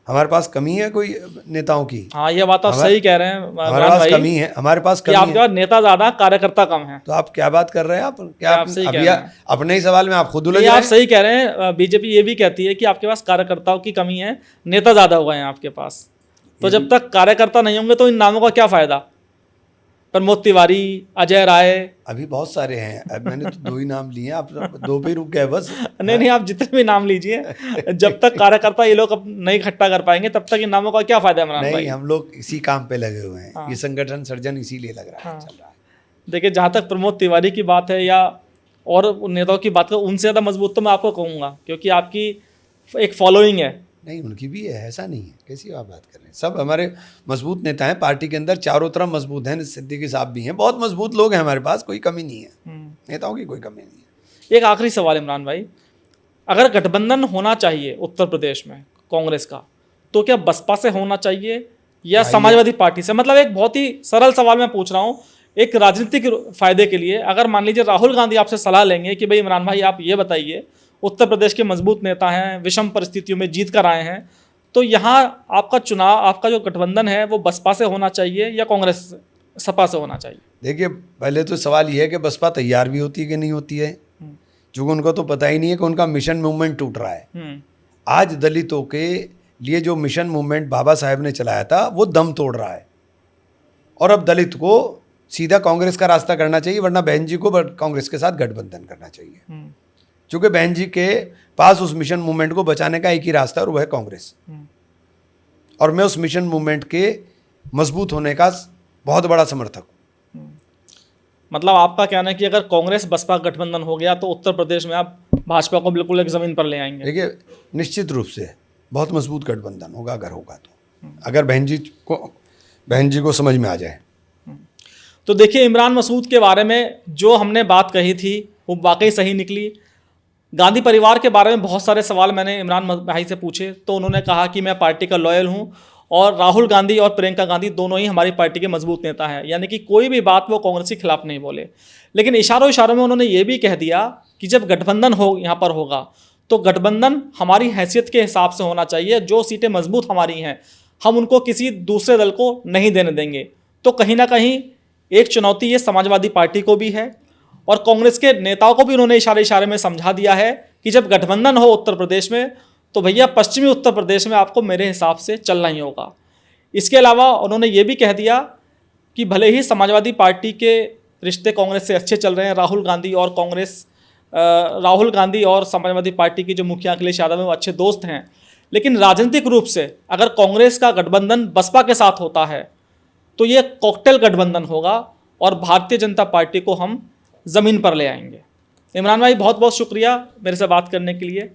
हमारे पास कमी है कोई नेताओं की? हाँ, ये बात आप सही कह रहे हैं। हमारे पास कमी है, हमारे पास कमी है। आपके पास नेता ज्यादा, कार्यकर्ता कम है। तो आप क्या बात कर रहे हैं? आप क्या अभी अपने ही सवाल में आप खुद उलझ रहे हैं। आप सही कह रहे हैं। बीजेपी ये भी कहती है कि आपके पास कार्यकर्ताओं की कमी है, नेता ज्यादा हो गए हैं आपके पास। तो जब तक कार्यकर्ता नहीं होंगे तो इन नामों का क्या फायदा? प्रमोद तिवारी, अजय राय, अभी बहुत सारे हैं। अब मैंने तो 2 ही नाम लिए, आप 2 पे रुक गए बस। नहीं, आप जितने भी नाम लीजिए, जब तक कार्यकर्ता ये लोग नहीं इकट्ठा कर पाएंगे तब तक इन नामों का क्या फायदा है? नहीं, हम लोग इसी काम पे लगे हुए हैं। ये संगठन सर्जन इसीलिए लग रहा है, चल रहा है। देखिए, जहाँ तक प्रमोद तिवारी की बात है या और नेताओं की बात है, उनसे ज़्यादा मजबूत तो मैं आपको कहूँगा, क्योंकि आपकी एक फॉलोइंग है। नहीं, उनकी भी है, ऐसा नहीं है। कैसी आप बात कर रहे हैं? सब हमारे मजबूत नेता हैं पार्टी के अंदर, चारों तरफ मजबूत हैं। सिद्दीकी साहब भी हैं, बहुत मजबूत लोग हैं हमारे पास, कोई कमी नहीं है, नेताओं की कोई कमी नहीं है। एक आखिरी सवाल इमरान भाई, अगर गठबंधन होना चाहिए उत्तर प्रदेश में कांग्रेस का, तो क्या बसपा से होना चाहिए या समाजवादी पार्टी से? मतलब एक बहुत ही सरल सवाल मैं पूछ रहा हूँ, एक राजनीतिक फायदे के लिए। अगर मान लीजिए राहुल गांधी आपसे सलाह लेंगे कि भाई इमरान भाई आप ये बताइए, उत्तर प्रदेश के मजबूत नेता हैं, विषम परिस्थितियों में जीत कर आए हैं, तो यहाँ आपका चुनाव, आपका जो गठबंधन है वो बसपा से होना चाहिए या कांग्रेस सपा से होना चाहिए? देखिए, पहले तो सवाल ये है कि बसपा तैयार भी होती है कि नहीं होती है, क्योंकि उनको तो पता ही नहीं है कि उनका मिशन मूवमेंट टूट रहा है। आज दलितों के लिए जो मिशन मूवमेंट बाबा साहेब ने चलाया था वो दम तोड़ रहा है। और अब दलित को सीधा कांग्रेस का रास्ता करना चाहिए, वरना बहन जी को कांग्रेस के साथ गठबंधन करना चाहिए। क्योंकि बहन जी के पास उस मिशन मूवमेंट को बचाने का एक ही रास्ता है और वह है कांग्रेस। और मैं उस मिशन मूवमेंट के मजबूत होने का बहुत बड़ा समर्थक हूँ। मतलब आपका कहना है कि अगर कांग्रेस बसपा गठबंधन हो गया तो उत्तर प्रदेश में आप भाजपा को बिल्कुल एक ज़मीन पर ले आएंगे? देखिए, निश्चित रूप से बहुत मजबूत गठबंधन होगा अगर होगा तो, अगर बहन जी को समझ में आ जाए। तो देखिए, इमरान मसूद के बारे में जो हमने बात कही थी वो वाकई सही निकली। गांधी परिवार के बारे में बहुत सारे सवाल मैंने इमरान भाई से पूछे तो उन्होंने कहा कि मैं पार्टी का लॉयल हूं और राहुल गांधी और प्रियंका गांधी दोनों ही हमारी पार्टी के मजबूत नेता हैं, यानी कि कोई भी बात वो कांग्रेस के खिलाफ नहीं बोले। लेकिन इशारों में उन्होंने ये भी कह दिया कि जब गठबंधन हो यहाँ पर होगा तो गठबंधन हमारी हैसियत के हिसाब से होना चाहिए, जो सीटें मजबूत हमारी हैं हम उनको किसी दूसरे दल को नहीं देने देंगे। तो कहीं ना कहीं एक चुनौती ये समाजवादी पार्टी को भी है और कांग्रेस के नेताओं को भी उन्होंने इशारे में समझा दिया है कि जब गठबंधन हो उत्तर प्रदेश में तो भैया पश्चिमी उत्तर प्रदेश में आपको मेरे हिसाब से चलना ही होगा। इसके अलावा उन्होंने ये भी कह दिया कि भले ही समाजवादी पार्टी के रिश्ते कांग्रेस से अच्छे चल रहे हैं, राहुल गांधी और समाजवादी पार्टी की जो मुखिया अखिलेश यादव हैं वो अच्छे दोस्त हैं, लेकिन राजनीतिक रूप से अगर कांग्रेस का गठबंधन बसपा के साथ होता है तो ये कॉकटेल गठबंधन होगा और भारतीय जनता पार्टी को हम ज़मीन पर ले आएंगे। इमरान भाई, बहुत बहुत शुक्रिया मेरे से बात करने के लिए।